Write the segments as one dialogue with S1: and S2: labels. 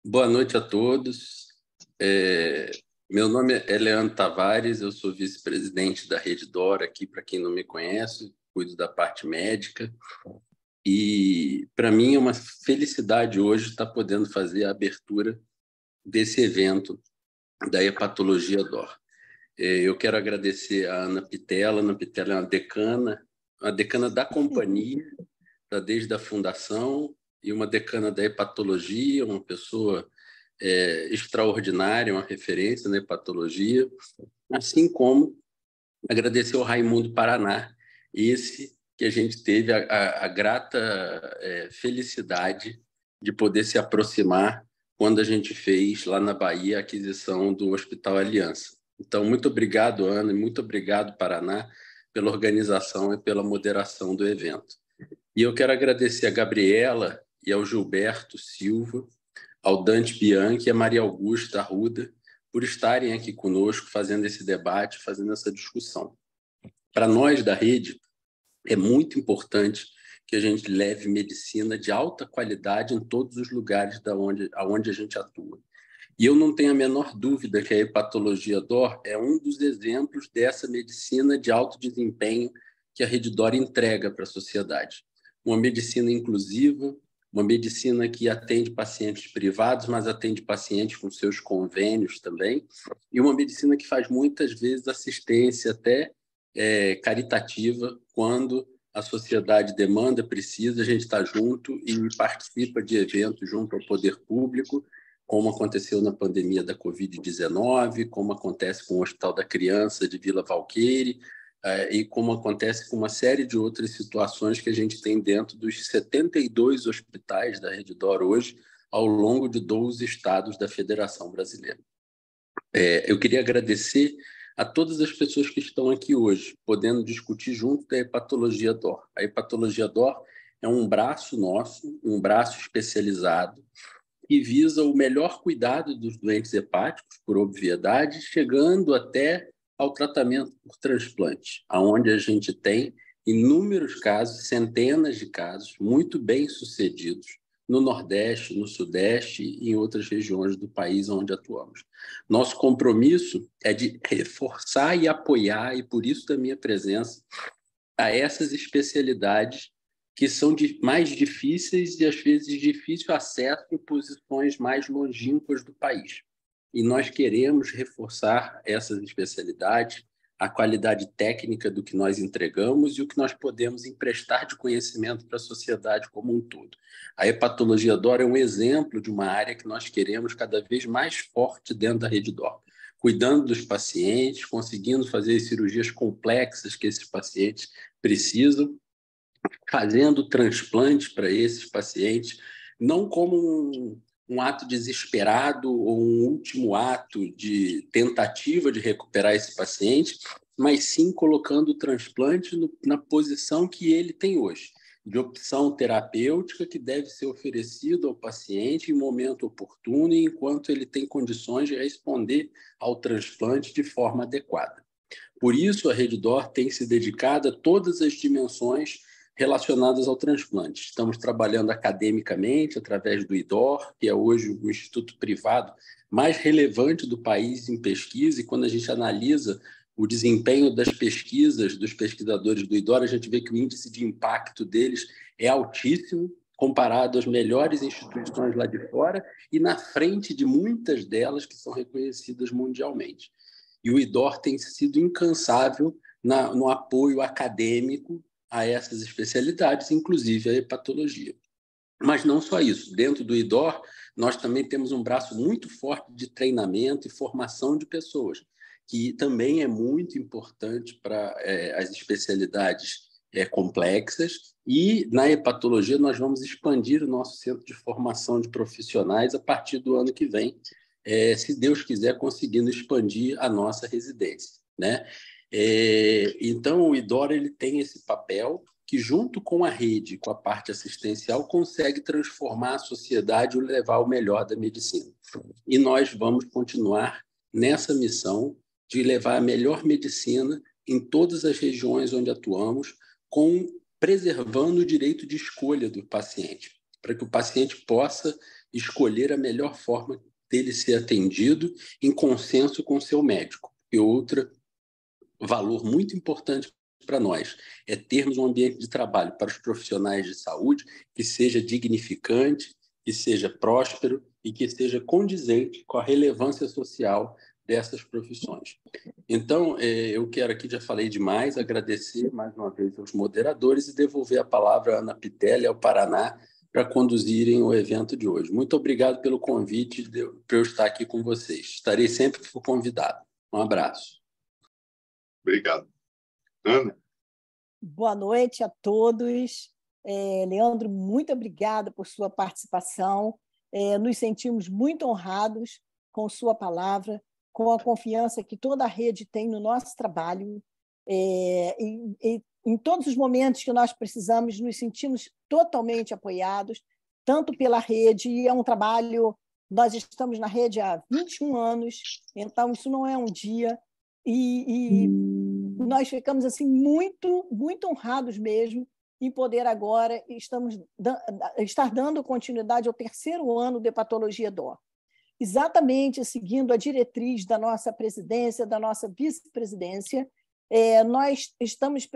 S1: Boa noite a todos. Meu nome é Leandro Tavares, eu sou vice-presidente da Redditor aqui, para quem não me conhece, cuido da parte médica. E, para mim, é uma felicidade hoje estar podendo fazer a abertura desse evento da Hepatologia DOR. Eu quero agradecer a Ana Pitella. Ana Pitella é uma decana da companhia, desde a fundação, e uma decana da hepatologia, uma pessoa extraordinária, uma referência na hepatologia, assim como agradecer ao Raimundo Paraná, esse que a gente teve a grata felicidade de poder se aproximar quando a gente fez lá na Bahia a aquisição do Hospital Aliança. Então, muito obrigado, Ana, e muito obrigado, Paraná, pela organização e pela moderação do evento. E eu quero agradecer a Gabriela e ao Gilberto Silva, ao Dante Bianchi e a Maria Augusta Arruda por estarem aqui conosco fazendo esse debate, fazendo essa discussão. Para nós da rede, é muito importante que a gente leve medicina de alta qualidade em todos os lugares onde a gente atua. E eu não tenho a menor dúvida que a hepatologia DOR é um dos exemplos dessa medicina de alto desempenho que a Redditor entrega para a sociedade. Uma medicina inclusiva, uma medicina que atende pacientes privados, mas atende pacientes com seus convênios também, e uma medicina que faz muitas vezes assistência até caritativa, quando a sociedade demanda, precisa, a gente está junto e participa de eventos junto ao poder público, como aconteceu na pandemia da Covid-19, como acontece com o Hospital da Criança de Vila Valqueire, e como acontece com uma série de outras situações que a gente tem dentro dos 72 hospitais da Redditor hoje, ao longo de 12 estados da Federação Brasileira. Eu queria agradecer a todas as pessoas que estão aqui hoje, podendo discutir junto da hepatologia DOR. A hepatologia DOR é um braço nosso, um braço especializado, que visa o melhor cuidado dos doentes hepáticos, por obviedade, chegando até ao tratamento por transplante, onde a gente tem inúmeros casos, centenas de casos, muito bem-sucedidos, no Nordeste, no Sudeste e em outras regiões do país onde atuamos. Nosso compromisso é de reforçar e apoiar, e por isso da minha presença, a essas especialidades que são mais difíceis e, às vezes, de difícil acesso em posições mais longínquas do país. E nós queremos reforçar essas especialidades, a qualidade técnica do que nós entregamos e o que nós podemos emprestar de conhecimento para a sociedade como um todo. A hepatologia DOR é um exemplo de uma área que nós queremos cada vez mais forte dentro da Redditor, cuidando dos pacientes, conseguindo fazer as cirurgias complexas que esses pacientes precisam, fazendo transplantes para esses pacientes, não como um ato desesperado ou um último ato de tentativa de recuperar esse paciente, mas sim colocando o transplante na posição que ele tem hoje, de opção terapêutica que deve ser oferecido ao paciente em momento oportuno e enquanto ele tem condições de responder ao transplante de forma adequada. Por isso, a Redditor tem se dedicado a todas as dimensões relacionadas ao transplante. Estamos trabalhando academicamente através do IDOR, que é hoje o instituto privado mais relevante do país em pesquisa, e quando a gente analisa o desempenho das pesquisas dos pesquisadores do IDOR, a gente vê que o índice de impacto deles é altíssimo, comparado às melhores instituições lá de fora e na frente de muitas delas que são reconhecidas mundialmente. E o IDOR tem sido incansável no apoio acadêmico a essas especialidades, inclusive a hepatologia. Mas não só isso. Dentro do IDOR, nós também temos um braço muito forte de treinamento e formação de pessoas, que também é muito importante para as especialidades complexas, e na hepatologia nós vamos expandir o nosso centro de formação de profissionais a partir do ano que vem, se Deus quiser, conseguindo expandir a nossa residência, né? Então, o IDOR ele tem esse papel que, junto com a rede, com a parte assistencial, consegue transformar a sociedade e levar o melhor da medicina. E nós vamos continuar nessa missão de levar a melhor medicina em todas as regiões onde atuamos, preservando o direito de escolha do paciente, para que o paciente possa escolher a melhor forma dele ser atendido em consenso com seu médico. E outro valor muito importante para nós é termos um ambiente de trabalho para os profissionais de saúde que seja dignificante, que seja próspero e que seja condizente com a relevância social dessas profissões. Então, eu quero aqui, já falei demais, agradecer mais uma vez aos moderadores e devolver a palavra à Ana Pitelli, ao Paraná, para conduzirem o evento de hoje. Muito obrigado pelo convite para eu estar aqui com vocês. Estarei sempre que for convidado. Um abraço.
S2: Obrigado. Ana?
S3: Boa noite a todos. Leandro, muito obrigada por sua participação. Nos sentimos muito honrados com sua palavra, com a confiança que toda a rede tem no nosso trabalho. Em todos os momentos que nós precisamos, nos sentimos totalmente apoiados, tanto pela rede, e é um trabalho... Nós estamos na rede há 21 anos, então isso não é um dia, e nós ficamos assim, muito, muito honrados mesmo em poder agora estar dando continuidade ao 3º ano de Hepatologia DOR. Exatamente seguindo a diretriz da nossa presidência, da nossa vice-presidência, nós estamos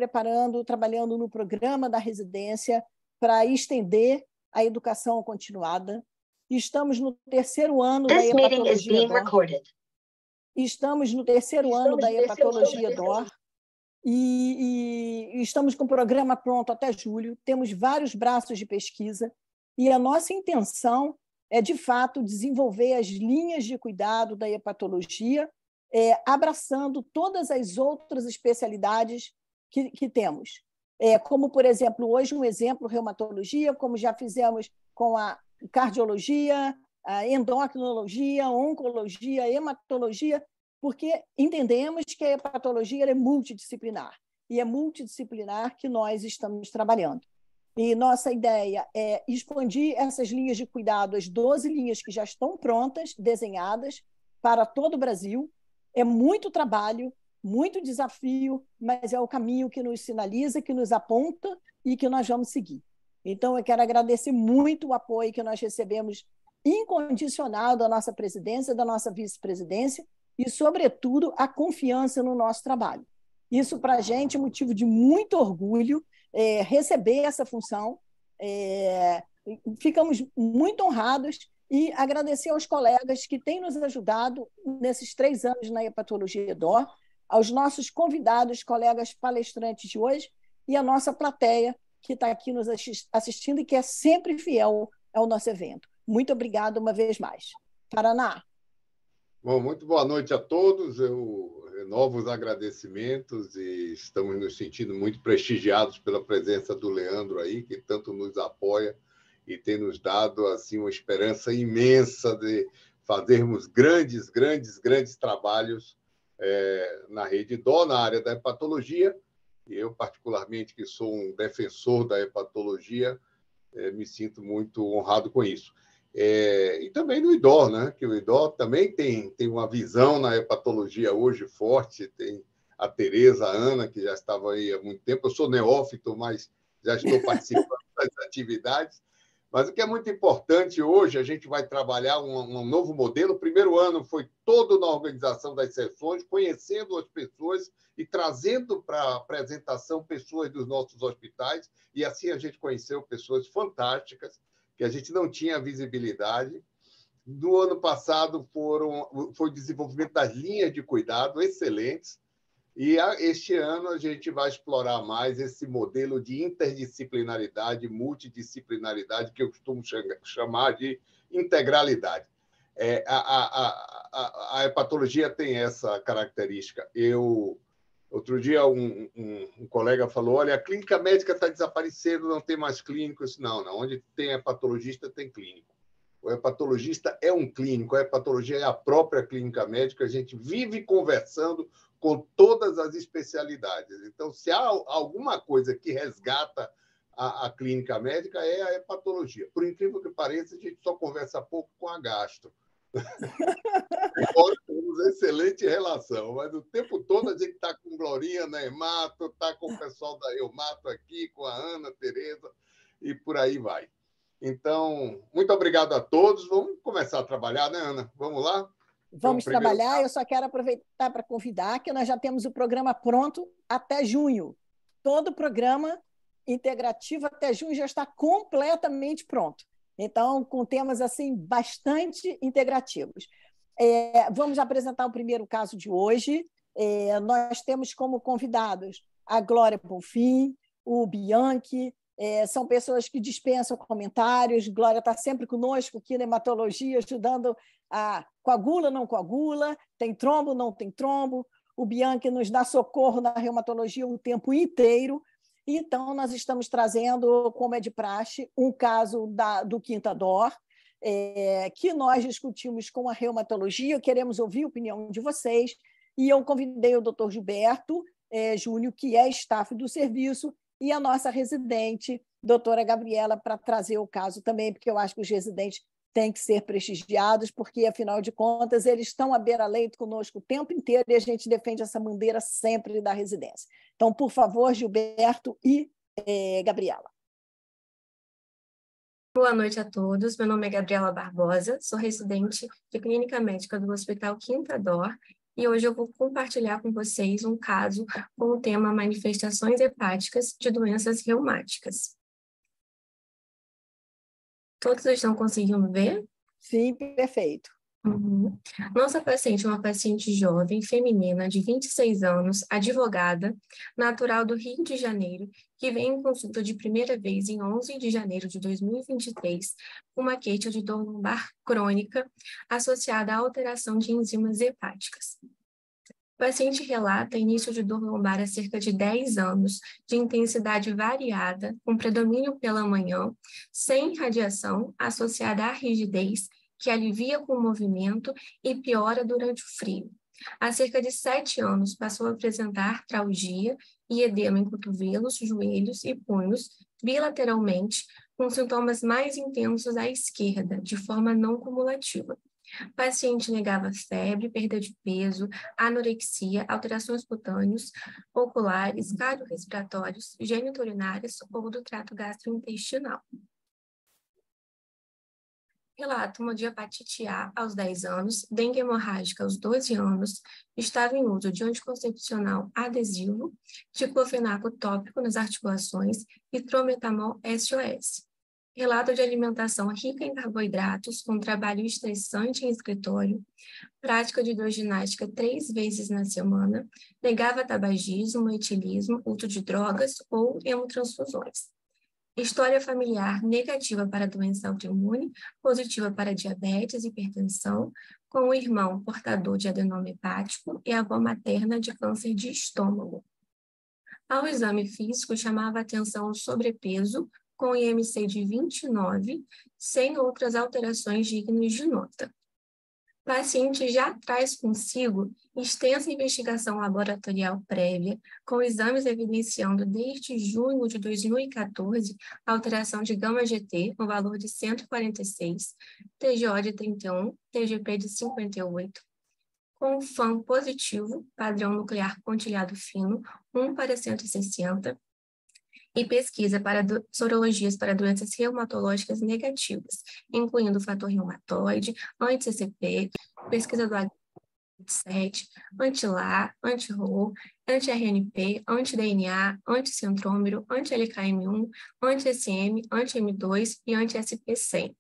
S3: trabalhando no programa da residência para estender a educação continuada. Estamos no 3º ano da Hepatologia DOR. Estamos no 3º ano da Hepatologia DOR e estamos com o programa pronto até julho. Temos vários braços de pesquisa e a nossa intenção é, de fato, desenvolver as linhas de cuidado da hepatologia, abraçando todas as outras especialidades que temos. Como, por exemplo, hoje um exemplo, reumatologia, como já fizemos com a cardiologia, a endocrinologia, oncologia, hematologia, porque entendemos que a hepatologia é multidisciplinar, e é multidisciplinar que nós estamos trabalhando. E nossa ideia é expandir essas linhas de cuidado, as 12 linhas que já estão prontas, desenhadas, para todo o Brasil. É muito trabalho, muito desafio, mas é o caminho que nos sinaliza, que nos aponta e que nós vamos seguir. Então, eu quero agradecer muito o apoio que nós recebemos incondicional da nossa presidência, da nossa vice-presidência e, sobretudo, a confiança no nosso trabalho. Isso, para a gente, é motivo de muito orgulho, receber essa função. Ficamos muito honrados e agradecer aos colegas que têm nos ajudado nesses 3 anos na Hepatologia DOR, aos nossos convidados, colegas palestrantes de hoje e a nossa plateia que está aqui nos assistindo e que é sempre fiel ao nosso evento. Muito obrigada uma vez mais. Paraná.
S2: Bom, muito boa noite a todos. Eu renovo os agradecimentos e estamos nos sentindo muito prestigiados pela presença do Leandro aí, que tanto nos apoia e tem nos dado assim uma esperança imensa de fazermos grandes trabalhos na rede DOR, na área da hepatologia. E eu, particularmente, que sou um defensor da hepatologia, me sinto muito honrado com isso. E também no IDOR, né? Que o IDOR também tem uma visão na hepatologia hoje forte, tem a Tereza, a Ana, que já estava aí há muito tempo. Eu sou neófito, mas já estou participando das atividades. Mas o que é muito importante hoje, a gente vai trabalhar um novo modelo. O primeiro ano foi todo na organização das sessões, conhecendo as pessoas e trazendo para a apresentação pessoas dos nossos hospitais. E assim a gente conheceu pessoas fantásticas, que a gente não tinha visibilidade. No ano passado foi o desenvolvimento das linhas de cuidado excelentes, e este ano a gente vai explorar mais esse modelo de interdisciplinaridade, multidisciplinaridade, que eu costumo chamar de integralidade. A hepatologia tem essa característica. Eu Outro dia, um colega falou, olha, a clínica médica está desaparecendo, não tem mais clínicos. Não, onde tem hepatologista, tem clínico. O hepatologista é um clínico, a hepatologia é a própria clínica médica, a gente vive conversando com todas as especialidades. Então, se há alguma coisa que resgata a clínica médica, é a hepatologia. Por incrível que pareça, a gente só conversa pouco com a gastro. Nós temos excelente relação, mas o tempo todo a gente está com Glorinha na Hemato, está com o pessoal da Hemato aqui, com a Ana, Tereza, e por aí vai. Então, muito obrigado a todos. Vamos começar a trabalhar, né, Ana? Vamos lá?
S3: Vamos trabalhar. Eu só quero aproveitar para convidar que nós já temos o programa pronto até junho. Todo o programa integrativo até junho já está completamente pronto. Então, com temas assim bastante integrativos. Vamos apresentar o primeiro caso de hoje. Nós temos como convidados a Glória Bonfim, o Bianchi. São pessoas que dispensam comentários. Glória está sempre conosco aqui na hematologia, ajudando a coagula, não coagula, tem trombo, não tem trombo. O Bianchi nos dá socorro na reumatologia o tempo inteiro. Então, nós estamos trazendo, como é de praxe, um caso do Quinta D'Or, que nós discutimos com a reumatologia, queremos ouvir a opinião de vocês, e eu convidei o Dr. Gilberto Júnior, que é staff do serviço, e a nossa residente, doutora Gabriela, para trazer o caso também, porque eu acho que os residentes têm que ser prestigiados, porque, afinal de contas, eles estão à beira-leito conosco o tempo inteiro e a gente defende essa bandeira sempre da residência. Então, por favor, Gilberto e Gabriela.
S4: Boa noite a todos. Meu nome é Gabriela Barbosa, sou residente de Clínica Médica do Hospital Quinta D'Or e hoje eu vou compartilhar com vocês um caso com o tema manifestações hepáticas de doenças reumáticas. Todos estão conseguindo ver?
S3: Sim, perfeito.
S4: Uhum. Nossa paciente é uma paciente jovem, feminina, de 26 anos, advogada, natural do Rio de Janeiro, que vem em consulta de primeira vez em 11 de janeiro de 2023, com uma queixa de dor lombar crônica associada à alteração de enzimas hepáticas. O paciente relata início de dor lombar há cerca de 10 anos, de intensidade variada, com predomínio pela manhã, sem radiação, associada à rigidez, que alivia com o movimento e piora durante o frio. Há cerca de 7 anos, passou a apresentar artralgia e edema em cotovelos, joelhos e punhos, bilateralmente, com sintomas mais intensos à esquerda, de forma não cumulativa. O paciente negava febre, perda de peso, anorexia, alterações cutâneas, oculares, cardiorrespiratórios, geniturinárias ou do trato gastrointestinal. Relata uma de hepatite A aos 10 anos, dengue hemorrágica aos 12 anos, estava em uso de anticoncepcional adesivo, diclofenaco tópico nas articulações e trometamol SOS. Relato de alimentação rica em carboidratos, com trabalho estressante em escritório, prática de hidroginástica 3 vezes na semana, negava tabagismo, etilismo, uso de drogas ou hemotransfusões. História familiar negativa para doença autoimune, positiva para diabetes e hipertensão, com o irmão portador de adenoma hepático e a avó materna de câncer de estômago. Ao exame físico, chamava a atenção o sobrepeso, com IMC de 29, sem outras alterações dignas de nota. O paciente já traz consigo extensa investigação laboratorial prévia, com exames evidenciando desde junho de 2014 alteração de gama-GT no valor de 146, TGO de 31, TGP de 58, com FAM positivo, padrão nuclear pontilhado fino, 1/160, e pesquisa para sorologias para doenças reumatológicas negativas, incluindo o fator reumatoide, anti-CCP, pesquisa do H7, anti-LA, anti-RO, anti-RNP, anti-DNA, anti-centrômero, anti-LKM1, anti-SM, anti-M2 e anti-SP100.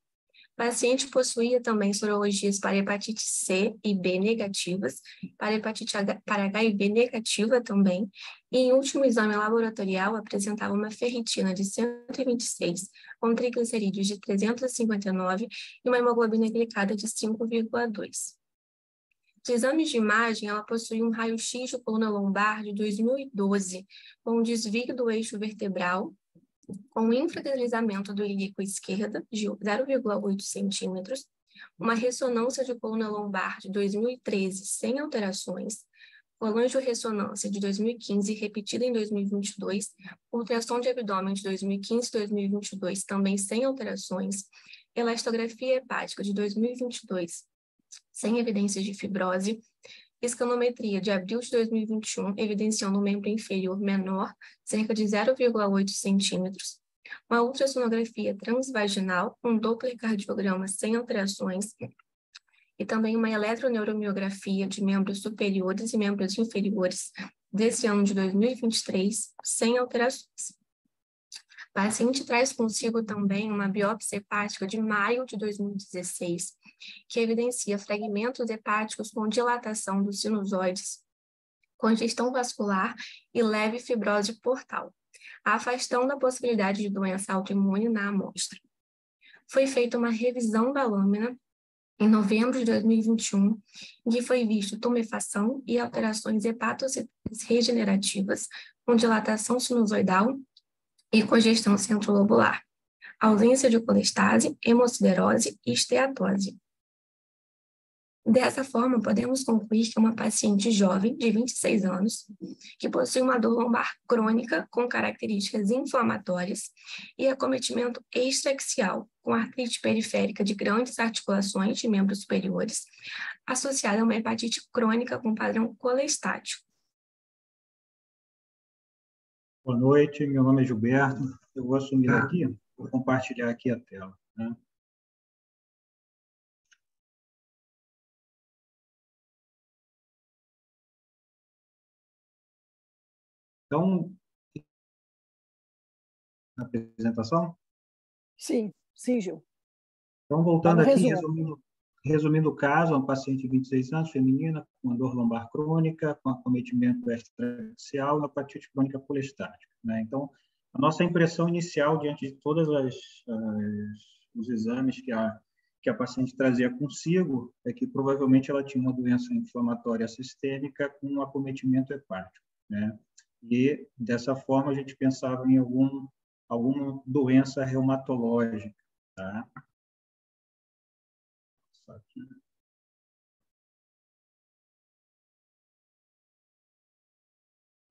S4: O paciente possuía também sorologias para hepatite C e B negativas, para hepatite para HIV negativa também, e em último exame laboratorial apresentava uma ferritina de 126, com triglicerídeos de 359 e uma hemoglobina glicada de 5,2. Os exames de imagem, ela possui um raio-x de coluna lombar de 2012, com um desvio do eixo vertebral, com infradeslizamento do ilíaco esquerda de 0,8 centímetros, uma ressonância de coluna lombar de 2013 sem alterações, colangio-ressonância de 2015 repetida em 2022, ultrassom de abdômen de 2015 e 2022 também sem alterações, elastografia hepática de 2022 sem evidências de fibrose, escanometria de abril de 2021, evidenciando um membro inferior menor, cerca de 0,8 centímetros, uma ultrassonografia transvaginal, um dopplercardiograma sem alterações, e também uma eletroneuromiografia de membros superiores e membros inferiores desse ano de 2023, sem alterações. O paciente traz consigo também uma biópsia hepática de maio de 2016, que evidencia fragmentos hepáticos com dilatação dos sinusoides, congestão vascular e leve fibrose portal, afastando a possibilidade de doença autoimune na amostra. Foi feita uma revisão da lâmina em novembro de 2021, em que foi visto tumefação e alterações hepatocíticas regenerativas com dilatação sinusoidal e congestão centrolobular, ausência de colestase, hemosiderose e esteatose. Dessa forma, podemos concluir que é uma paciente jovem, de 26 anos, que possui uma dor lombar crônica com características inflamatórias e acometimento extraaxial, com artrite periférica de grandes articulações de membros superiores, associada a uma hepatite crônica com padrão colestático.
S5: Boa noite, meu nome é Gilberto. Eu vou assumir aqui, vou compartilhar aqui a tela, né? Então, a apresentação?
S3: Sim, Gil.
S5: Então, voltando aqui,
S3: resumo.
S5: resumindo o caso, uma paciente de 26 anos, feminina, com dor lombar crônica, com acometimento extraaxial e uma hepatite crônica colestática, né? Então, a nossa impressão inicial, diante de todos os exames que a paciente trazia consigo, é que provavelmente ela tinha uma doença inflamatória sistêmica com um acometimento hepático, né? E, dessa forma, a gente pensava em alguma doença reumatológica, tá? Aqui.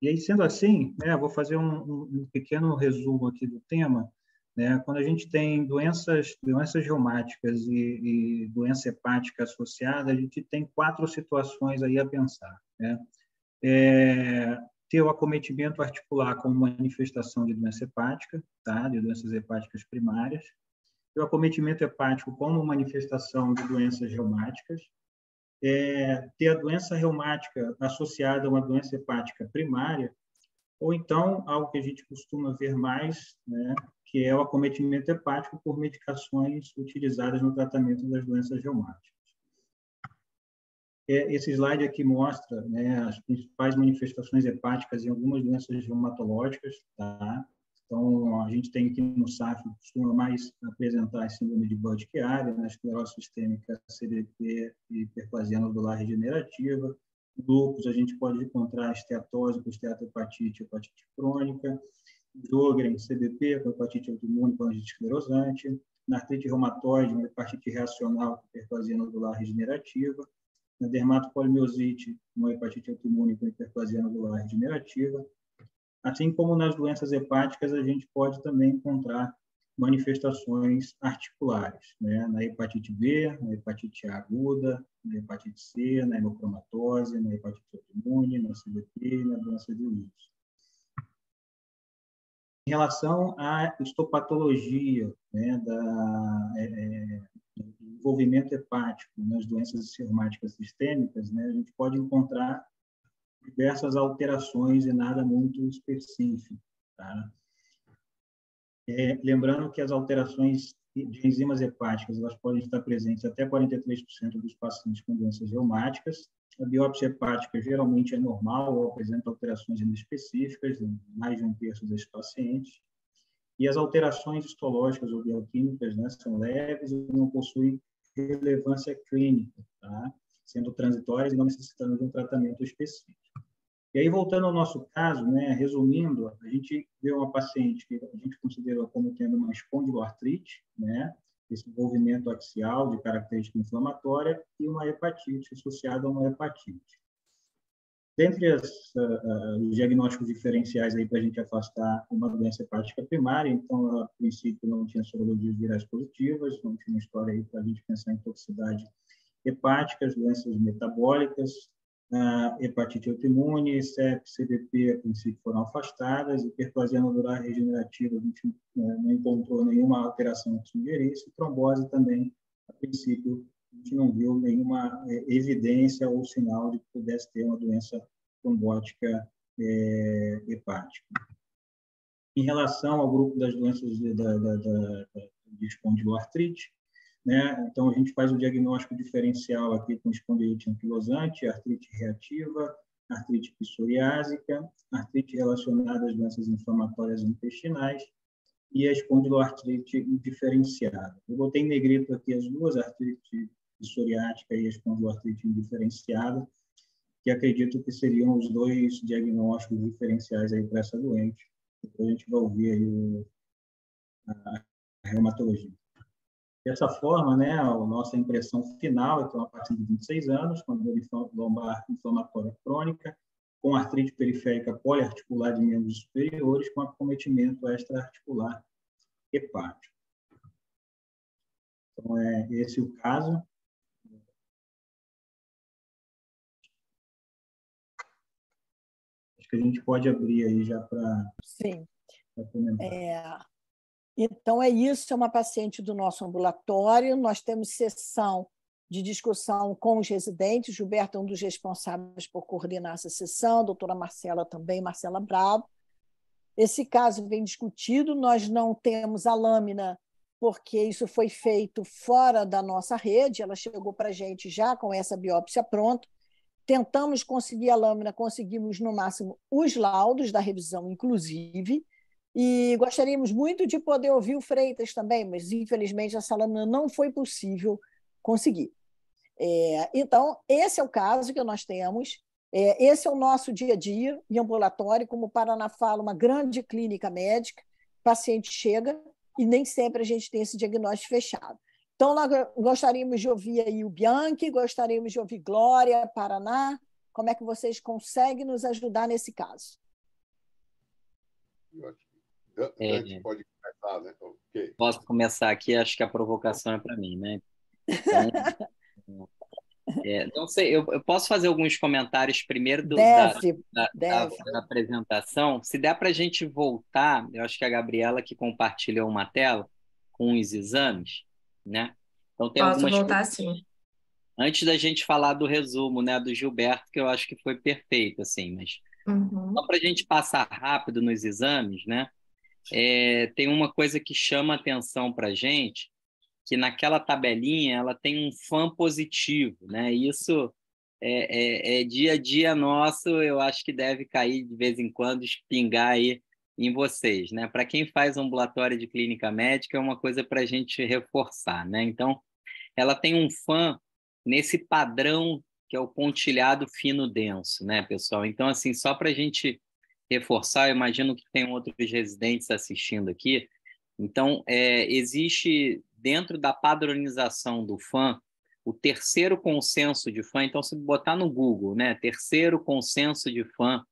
S5: E aí, sendo assim, vou fazer um pequeno resumo aqui do tema, né? Quando a gente tem doenças reumáticas e doença hepática associada, a gente tem 4 situações aí a pensar, né? Ter o acometimento articular como manifestação de doença hepática, tá? De doenças hepáticas primárias. Ter o acometimento hepático como manifestação de doenças reumáticas. Ter a doença reumática associada a uma doença hepática primária, ou então, algo que a gente costuma ver mais, né? Que é o acometimento hepático por medicações utilizadas no tratamento das doenças reumáticas. Esse slide aqui mostra, né, as principais manifestações hepáticas em algumas doenças reumatológicas, tá? Então, a gente tem aqui no SAF, costuma mais apresentar a síndrome de Budd-Chiari, na esclerose sistêmica, CDP e hiperplasia nodular regenerativa. No lúpus, a gente pode encontrar esteatose com esteatohepatite, hepatite crônica. Sjögren, CBP, com hepatite autoimune com agente esclerosante. Na artrite reumatoide, uma hepatite reacional com hiperplasia nodular regenerativa. Na dermatopolimiosite, uma hepatite autoimune com hiperplasia nodular regenerativa. Assim como nas doenças hepáticas, a gente pode também encontrar manifestações articulares, né? Na hepatite B, na hepatite A aguda, na hepatite C, na hemocromatose, na hepatite autoimune, na CBP e na doença de Wilson. Em relação à histopatologia, né, do envolvimento hepático nas doenças reumáticas sistêmicas, né, a gente pode encontrar diversas alterações e nada muito específico, tá? Lembrando que as alterações de enzimas hepáticas elas podem estar presentes até 43% dos pacientes com doenças reumáticas. A biópsia hepática geralmente é normal ou apresenta alterações inespecíficas em mais de 1/3 desses pacientes. E as alterações histológicas ou bioquímicas, né, são leves e não possuem relevância clínica, tá? sendo transitórias e não necessitando de um tratamento específico. E aí, voltando ao nosso caso, né, resumindo, a gente vê uma paciente que a gente considerou como tendo uma espondiloartrite, né, esse envolvimento axial de característica inflamatória e uma hepatite associada a uma hepatite. Dentre os diagnósticos diferenciais aí para a gente afastar uma doença hepática primária, então, ela, a princípio, não tinha sorologias virais positivas, não tinha uma história aí para a gente pensar em toxicidade hepática, doenças metabólicas, hepatite autoimune, CEP, CDP, a princípio, foram afastadas, hiperplasia nodular regenerativa, a gente não encontrou nenhuma alteração que sugerisse, trombose também, a princípio, a gente não viu nenhuma evidência ou sinal de que pudesse ter uma doença trombótica hepática. Em relação ao grupo das doenças de espondiloartrite, né? Então, a gente faz o diagnóstico diferencial aqui com espondilite anquilosante, artrite reativa, artrite psoriásica, artrite relacionada às doenças inflamatórias intestinais e a espondiloartrite indiferenciada. Eu botei em negrito aqui as duas, a artrite psoriática e a espondiloartrite indiferenciada, que acredito que seriam os dois diagnósticos diferenciais aí para essa doente. Depois a gente vai ouvir aí a reumatologia. Dessa forma, né, a nossa impressão final é que é uma paciente de 26 anos, com dor lombar inflamatória crônica, com artrite periférica poliarticular de membros superiores, com acometimento extraarticular hepático. Então, é esse o caso. Acho que a gente pode abrir aí já para
S3: comentar. Então, é isso, é uma paciente do nosso ambulatório. Nós temos sessão de discussão com os residentes. Gilberto é um dos responsáveis por coordenar essa sessão, a doutora Marcela também, Marcela Bravo. Esse caso vem discutido, nós não temos a lâmina, porque isso foi feito fora da nossa rede, ela chegou para a gente já com essa biópsia pronta. Tentamos conseguir a lâmina, conseguimos, no máximo, os laudos da revisão, inclusive, e gostaríamos muito de poder ouvir o Freitas também, mas, infelizmente, essa lâmina não foi possível conseguir. Então, esse é o caso que nós temos, esse é o nosso dia a dia em ambulatório, como o Paraná fala, uma grande clínica médica, o paciente chega e nem sempre a gente tem esse diagnóstico fechado. Então, nós gostaríamos de ouvir aí o Bianchi, gostaríamos de ouvir Glória, Paraná, como é que vocês conseguem nos ajudar nesse caso?
S2: Dante pode começar, né? Okay.
S6: Posso começar aqui, acho que a provocação é para mim, né? Então, não sei, eu posso fazer alguns comentários primeiro da apresentação. Se der para a gente voltar, eu acho que a Gabriela que compartilhou uma tela com os exames, né? Então tem
S4: Posso
S6: algumas
S4: voltar,
S6: coisas.
S4: sim.
S6: Antes da gente falar do resumo, né, do Gilberto, que eu acho que foi perfeito, assim, mas só para a gente passar rápido nos exames, né? Tem uma coisa que chama atenção para a gente, que naquela tabelinha ela tem um FAM positivo, né? Isso é dia a dia nosso, eu acho que deve cair de vez em quando, espingar aí em vocês, né? Para quem faz ambulatório de clínica médica, é uma coisa para a gente reforçar, né? Então, ela tem um FAM nesse padrão que é o pontilhado fino denso, né, pessoal? Então, assim, só para a gente reforçar, eu imagino que tem outros residentes assistindo aqui. Então, existe dentro da padronização do FAM o terceiro consenso de FAM. Então, se botar no Google, né, terceiro consenso de FAM,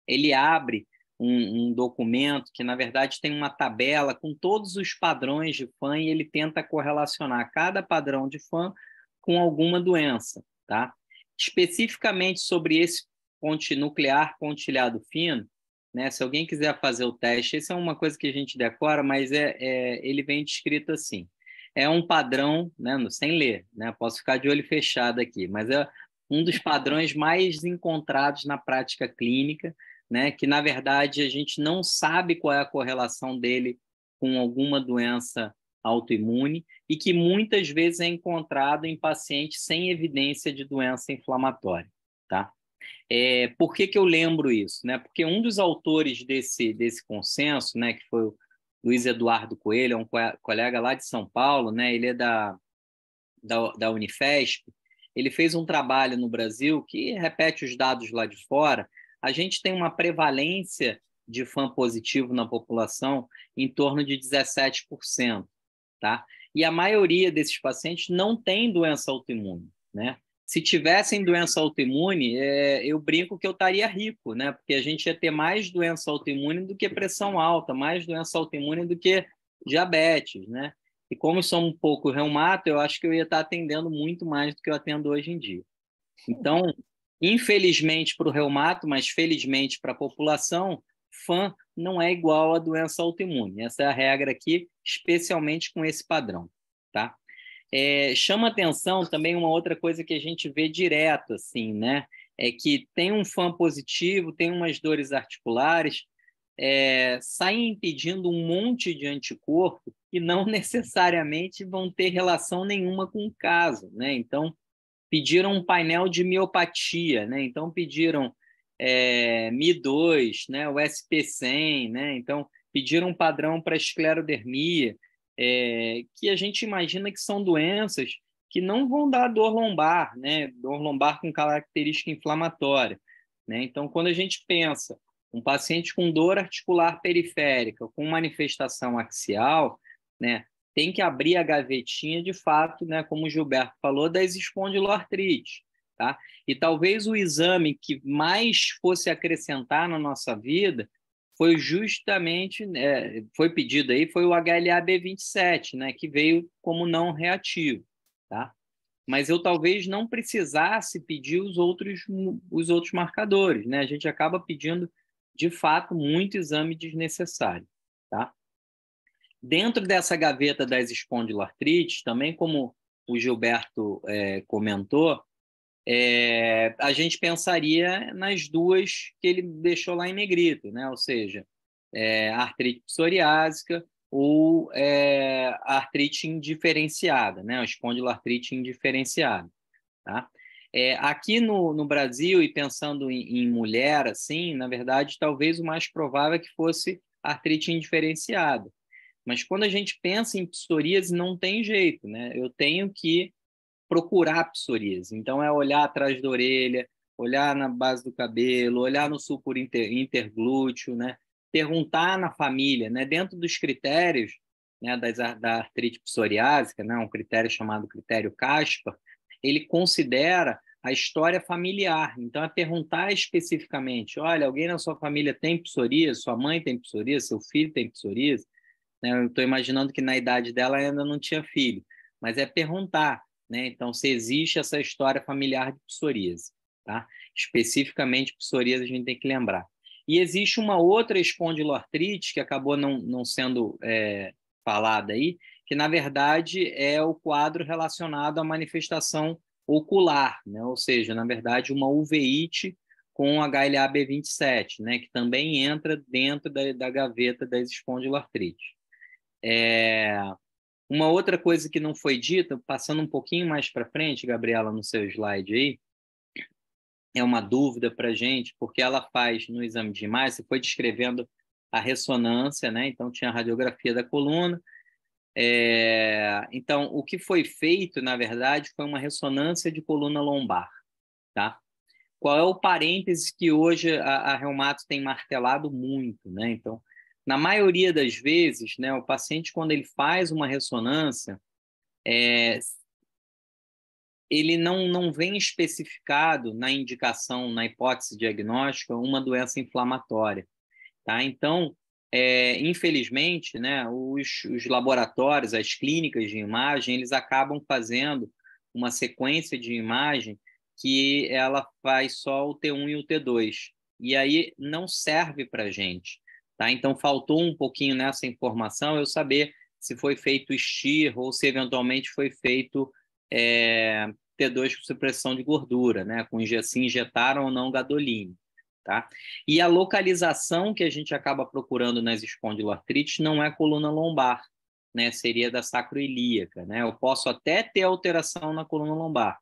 S6: ele abre um documento que, na verdade, tem uma tabela com todos os padrões de FAM e ele tenta correlacionar cada padrão de FAM com alguma doença, tá? Especificamente sobre esse nuclear pontilhado fino, né? Se alguém quiser fazer o teste, essa é uma coisa que a gente decora, mas ele vem descrito assim. É um padrão, né, sem ler, né? Posso ficar de olho fechado aqui, mas é um dos padrões mais encontrados na prática clínica, né? Que, na verdade, a gente não sabe qual é a correlação dele com alguma doença autoimune e que muitas vezes é encontrado em pacientes sem evidência de doença inflamatória, tá? Por que eu lembro isso, né? Porque um dos autores desse consenso, né, que foi o Luiz Eduardo Coelho, é um colega lá de São Paulo, né? Ele é da Unifesp, ele fez um trabalho no Brasil que repete os dados lá de fora. A gente tem uma prevalência de FAM positivo na população em torno de 17%, tá? E a maioria desses pacientes não tem doença autoimune, né? Se tivessem doença autoimune, eu brinco que eu estaria rico, né? Porque a gente ia ter mais doença autoimune do que pressão alta, mais doença autoimune do que diabetes, né? E como sou um pouco reumato, eu acho que eu ia estar atendendo muito mais do que eu atendo hoje em dia. Então, infelizmente para o reumato, mas felizmente para a população, FAM não é igual a doença autoimune. Essa é a regra aqui, especialmente com esse padrão, tá? Chama atenção também uma outra coisa que a gente vê direto, assim, né? É que tem um FAM positivo, tem umas dores articulares, saem pedindo um monte de anticorpo que não necessariamente vão ter relação nenhuma com o caso, né? Então, pediram um painel de miopatia, né? Então, pediram Mi2, né? O SP100, né? Então, pediram um padrão para esclerodermia, que a gente imagina que são doenças que não vão dar dor lombar, né? Dor lombar com característica inflamatória, né? Então, quando a gente pensa um paciente com dor articular periférica, com manifestação axial, né? Tem que abrir a gavetinha, de fato, né? Como o Gilberto falou, das espondiloartrites, tá? E talvez o exame que mais fosse acrescentar na nossa vida foi justamente, foi pedido aí, foi o HLA-B27, né, que veio como não reativo, tá? Mas eu talvez não precisasse pedir os outros marcadores, né? A gente acaba pedindo, de fato, muito exame desnecessário, tá? Dentro dessa gaveta das espondiloartrites, também como o Gilberto comentou, a gente pensaria nas duas que ele deixou lá em negrito, né? Ou seja, artrite psoriásica ou artrite indiferenciada, né? A espondiloartrite indiferenciada, tá? Aqui no Brasil, e pensando em mulher, assim, na verdade, talvez o mais provável é que fosse artrite indiferenciada. Mas quando a gente pensa em psoríase, não tem jeito, né? Eu tenho que procurar psoríase. Então, olhar atrás da orelha, olhar na base do cabelo, olhar no sulcuro interglúteo, né? Perguntar na família, né? Dentro dos critérios, né, da artrite psoriásica, né? Um critério chamado critério Caspar, ele considera a história familiar. Então, perguntar especificamente, olha, alguém na sua família tem psoríase, sua mãe tem psoríase, seu filho tem psoríase, né? Eu estou imaginando que na idade dela ainda não tinha filho, mas perguntar, né? Então, se existe essa história familiar de psoríase, tá? Especificamente psoríase a gente tem que lembrar. E existe uma outra espondiloartrite que acabou não sendo falada aí, que na verdade é o quadro relacionado à manifestação ocular, né? Ou seja, na verdade uma uveíte com HLA-B27, né? Que também entra dentro da gaveta das espondiloartrites. Uma outra coisa que não foi dita, passando um pouquinho mais para frente, Gabriela, no seu slide aí, é uma dúvida para a gente, porque ela faz no exame de imagem, você foi descrevendo a ressonância, né? Então tinha a radiografia da coluna. Então, o que foi feito, na verdade, foi uma ressonância de coluna lombar, tá? Qual é o parêntese que hoje a reumato tem martelado muito, né? Então, na maioria das vezes, né, o paciente, quando ele faz uma ressonância, ele não vem especificado na indicação, na hipótese diagnóstica, uma doença inflamatória, tá? Então, infelizmente, né, os laboratórios, as clínicas de imagem, eles acabam fazendo uma sequência de imagem que ela faz só o T1 e o T2, e aí não serve para a gente, tá? Então, faltou um pouquinho nessa informação eu saber se foi feito STIR ou se eventualmente foi feito T2 com supressão de gordura, né? Se injetaram ou não gadoline, tá? E a localização que a gente acaba procurando nas espondiloartrites não é coluna lombar, né? Seria da sacroiliaca, né? Eu posso até ter alteração na coluna lombar,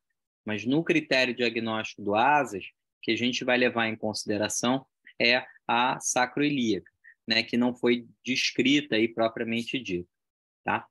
S6: mas no critério diagnóstico do ASAS, que a gente vai levar em consideração é a sacroiliaca, né? Que não foi descrita aí propriamente dito, tá?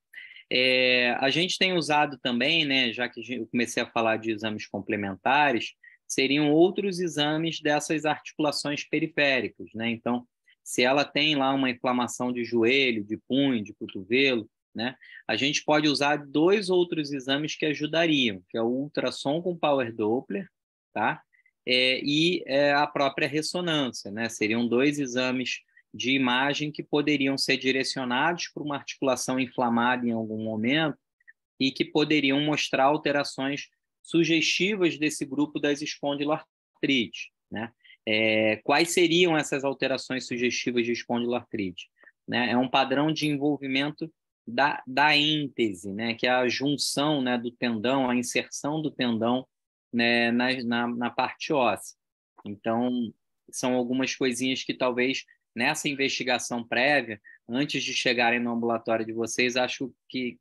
S6: A gente tem usado também, né, já que eu comecei a falar de exames complementares, seriam outros exames dessas articulações periféricas, né? Então, se ela tem lá uma inflamação de joelho, de punho, de cotovelo, né, a gente pode usar 2 outros exames que ajudariam, que é o ultrassom com Power Doppler, tá? E a própria ressonância, né? Seriam 2 exames de imagem que poderiam ser direcionados para uma articulação inflamada em algum momento e que poderiam mostrar alterações sugestivas desse grupo das espondiloartrites, né? Quais seriam essas alterações sugestivas de espondiloartrite? Né? É um padrão de envolvimento da íntese, né? Que é a junção, né, do tendão, a inserção do tendão, né, na parte óssea. Então, são algumas coisinhas que talvez nessa investigação prévia, antes de chegarem no ambulatório de vocês, acho que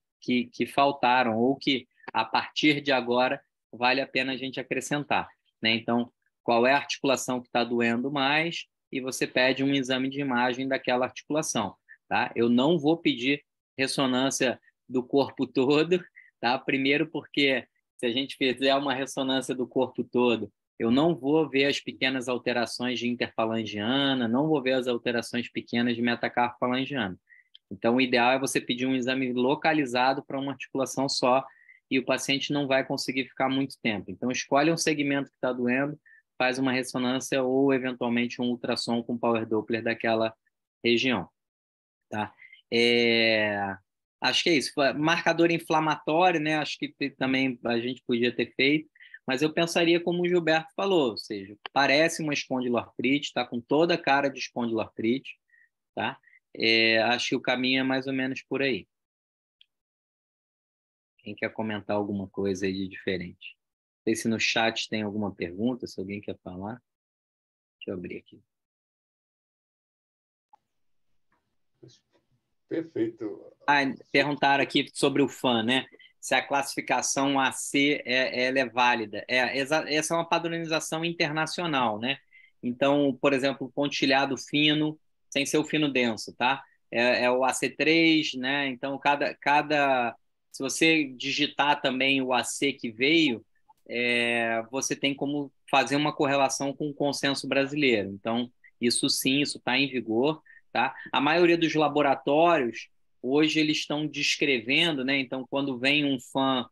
S6: faltaram, ou que a partir de agora vale a pena a gente acrescentar, né? Então, qual é a articulação que está doendo mais e você pede um exame de imagem daquela articulação, tá? Eu não vou pedir ressonância do corpo todo, tá? Primeiro porque se a gente fizer uma ressonância do corpo todo, eu não vou ver as pequenas alterações de interfalangiana, não vou ver as alterações pequenas de metacarpofalangiana. Então, o ideal é você pedir um exame localizado para uma articulação só e o paciente não vai conseguir ficar muito tempo. Então, escolhe um segmento que está doendo, faz uma ressonância ou, eventualmente, um ultrassom com Power Doppler daquela região. Tá? Acho que é isso. Marcador inflamatório, né? Acho que também a gente podia ter feito, mas eu pensaria como o Gilberto falou, ou seja, parece uma espondiloartrite, está com toda a cara de espondiloartrite, tá? Acho que o caminho é mais ou menos por aí. Quem quer comentar alguma coisa aí de diferente? Não sei se no chat tem alguma pergunta, se alguém quer falar. Deixa eu abrir aqui.
S2: Perfeito.
S6: Perguntaram aqui sobre o FAN, né? Se a classificação AC ela é válida. Essa é uma padronização internacional, né? Então, por exemplo, o pontilhado fino, sem ser o fino denso, tá? É o AC3, né? Então, se você digitar também o AC que veio, você tem como fazer uma correlação com o consenso brasileiro. Então, isso sim, isso está em vigor, tá? A maioria dos laboratórios hoje eles estão descrevendo, né? Então, quando vem um FAN,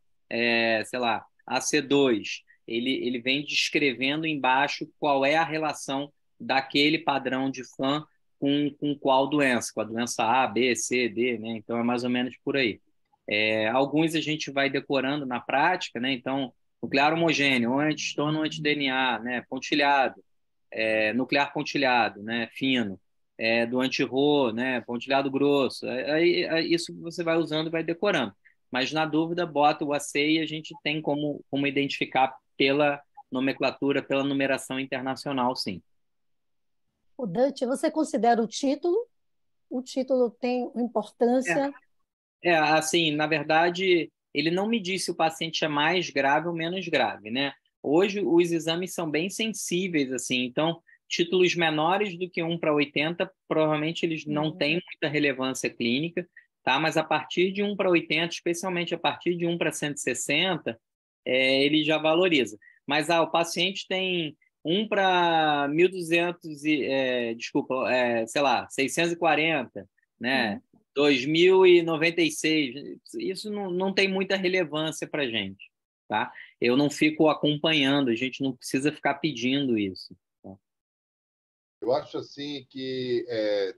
S6: sei lá, AC2, ele vem descrevendo embaixo qual é a relação daquele padrão de FAN com qual doença, com a doença A, B, C, D, né? Então, é mais ou menos por aí. Alguns a gente vai decorando na prática, né? Então, nuclear homogêneo, anti-histono, anti-DNA, né? Pontilhado, nuclear pontilhado, né? Fino. Do anti-Rho, né? Pontilhado grosso. Isso você vai usando e vai decorando. Mas, na dúvida, bota o AC e a gente tem como identificar pela nomenclatura, pela numeração internacional, sim.
S3: O Dante, você considera o título? O título tem importância?
S6: Assim, na verdade, ele não me disse se o paciente é mais grave ou menos grave, né? Hoje, os exames são bem sensíveis, assim, então títulos menores do que 1/80, provavelmente eles não têm muita relevância clínica, tá? Mas a partir de 1/80, especialmente a partir de 1/160, ele já valoriza. Mas o paciente tem 1/1200, sei lá, 640, né? 2096, isso não tem muita relevância para a gente, tá? Eu não fico acompanhando, a gente não precisa ficar pedindo isso.
S2: Eu acho assim que,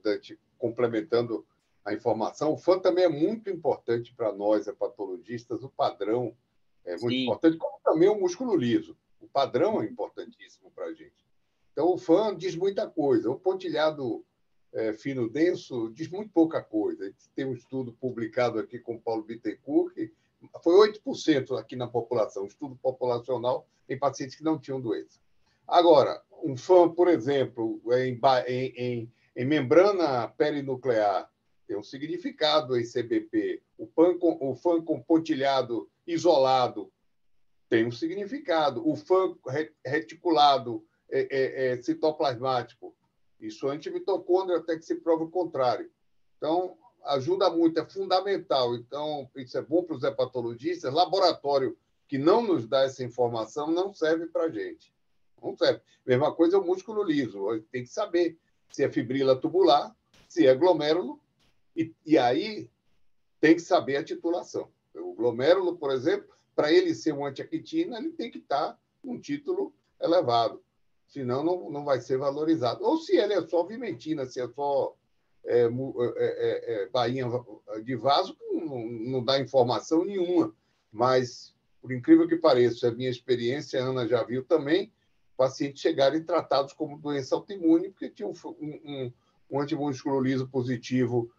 S2: Dante, complementando a informação, o FAN também é muito importante para nós, hepatologistas, o padrão é muito importante, como também o músculo liso. O padrão é importantíssimo para a gente. Então, o FAN diz muita coisa. O pontilhado fino denso diz muito pouca coisa. A gente tem um estudo publicado aqui com o Paulo Bittencourt, que foi 8% aqui na população, um estudo populacional em pacientes que não tinham doença. Agora, um FAN, por exemplo, em membrana perinuclear, tem um significado em CBP. O FAN com pontilhado isolado tem um significado. O FAN reticulado citoplasmático, isso é antimitocôndria até que se prove o contrário. Então, ajuda muito, é fundamental. Então, isso é bom para os hepatologistas. Laboratório que não nos dá essa informação não serve para a gente. Não serve. Mesma coisa é o músculo liso. Tem que saber se é fibrila tubular, se é glomérulo, e aí tem que saber a titulação. O glomérulo, por exemplo, para ele ser um antiactina, ele tem que estar num título elevado. Senão, não vai ser valorizado. Ou se ele é só vimentina, se é só bainha de vaso, não dá informação nenhuma. Mas, por incrível que pareça, a minha experiência, a Ana já viu também, pacientes chegarem tratados como doença autoimune, porque tinha um antimúsculo liso positivo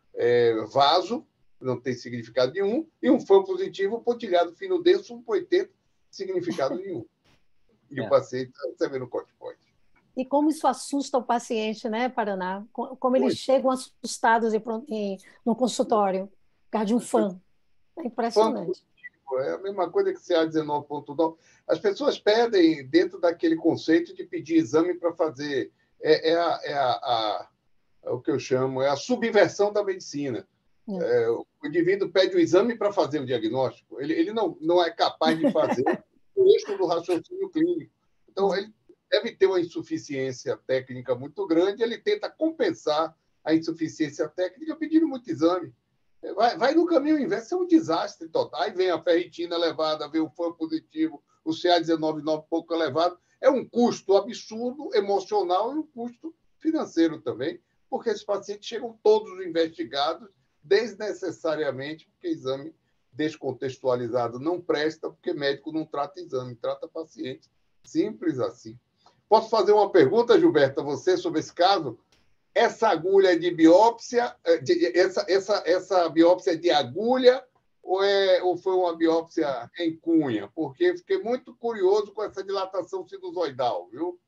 S2: vaso, não tem significado nenhum, e um FAM positivo pontilhado fino denso 1,80, significado nenhum. E o paciente está recebendo corticoide.
S7: E como isso assusta o paciente, né, Paraná? Como eles chegam assustados no consultório, por causa de um FAM. É impressionante.
S2: É a mesma coisa que CA19.9. As pessoas pedem, dentro daquele conceito de pedir exame para fazer. O que eu chamo, é a subversão da medicina. O indivíduo pede o exame para fazer o diagnóstico. Ele não é capaz de fazer o eixo do raciocínio clínico. Então, ele deve ter uma insuficiência técnica muito grande, ele tenta compensar a insuficiência técnica pedindo muito exame. Vai no caminho inverso, é um desastre total. Aí vem a ferritina elevada, vem o FAM positivo, o CA19 pouco elevado. É um custo absurdo, emocional, e um custo financeiro também, porque esses pacientes chegam todos investigados desnecessariamente, porque exame descontextualizado não presta, porque médico não trata exame, trata paciente. Simples assim. Posso fazer uma pergunta, Gilberto, a você sobre esse caso? Essa agulha de biópsia, essa biópsia de agulha ou foi uma biópsia em cunha? Porque fiquei muito curioso com essa dilatação sinusoidal, viu?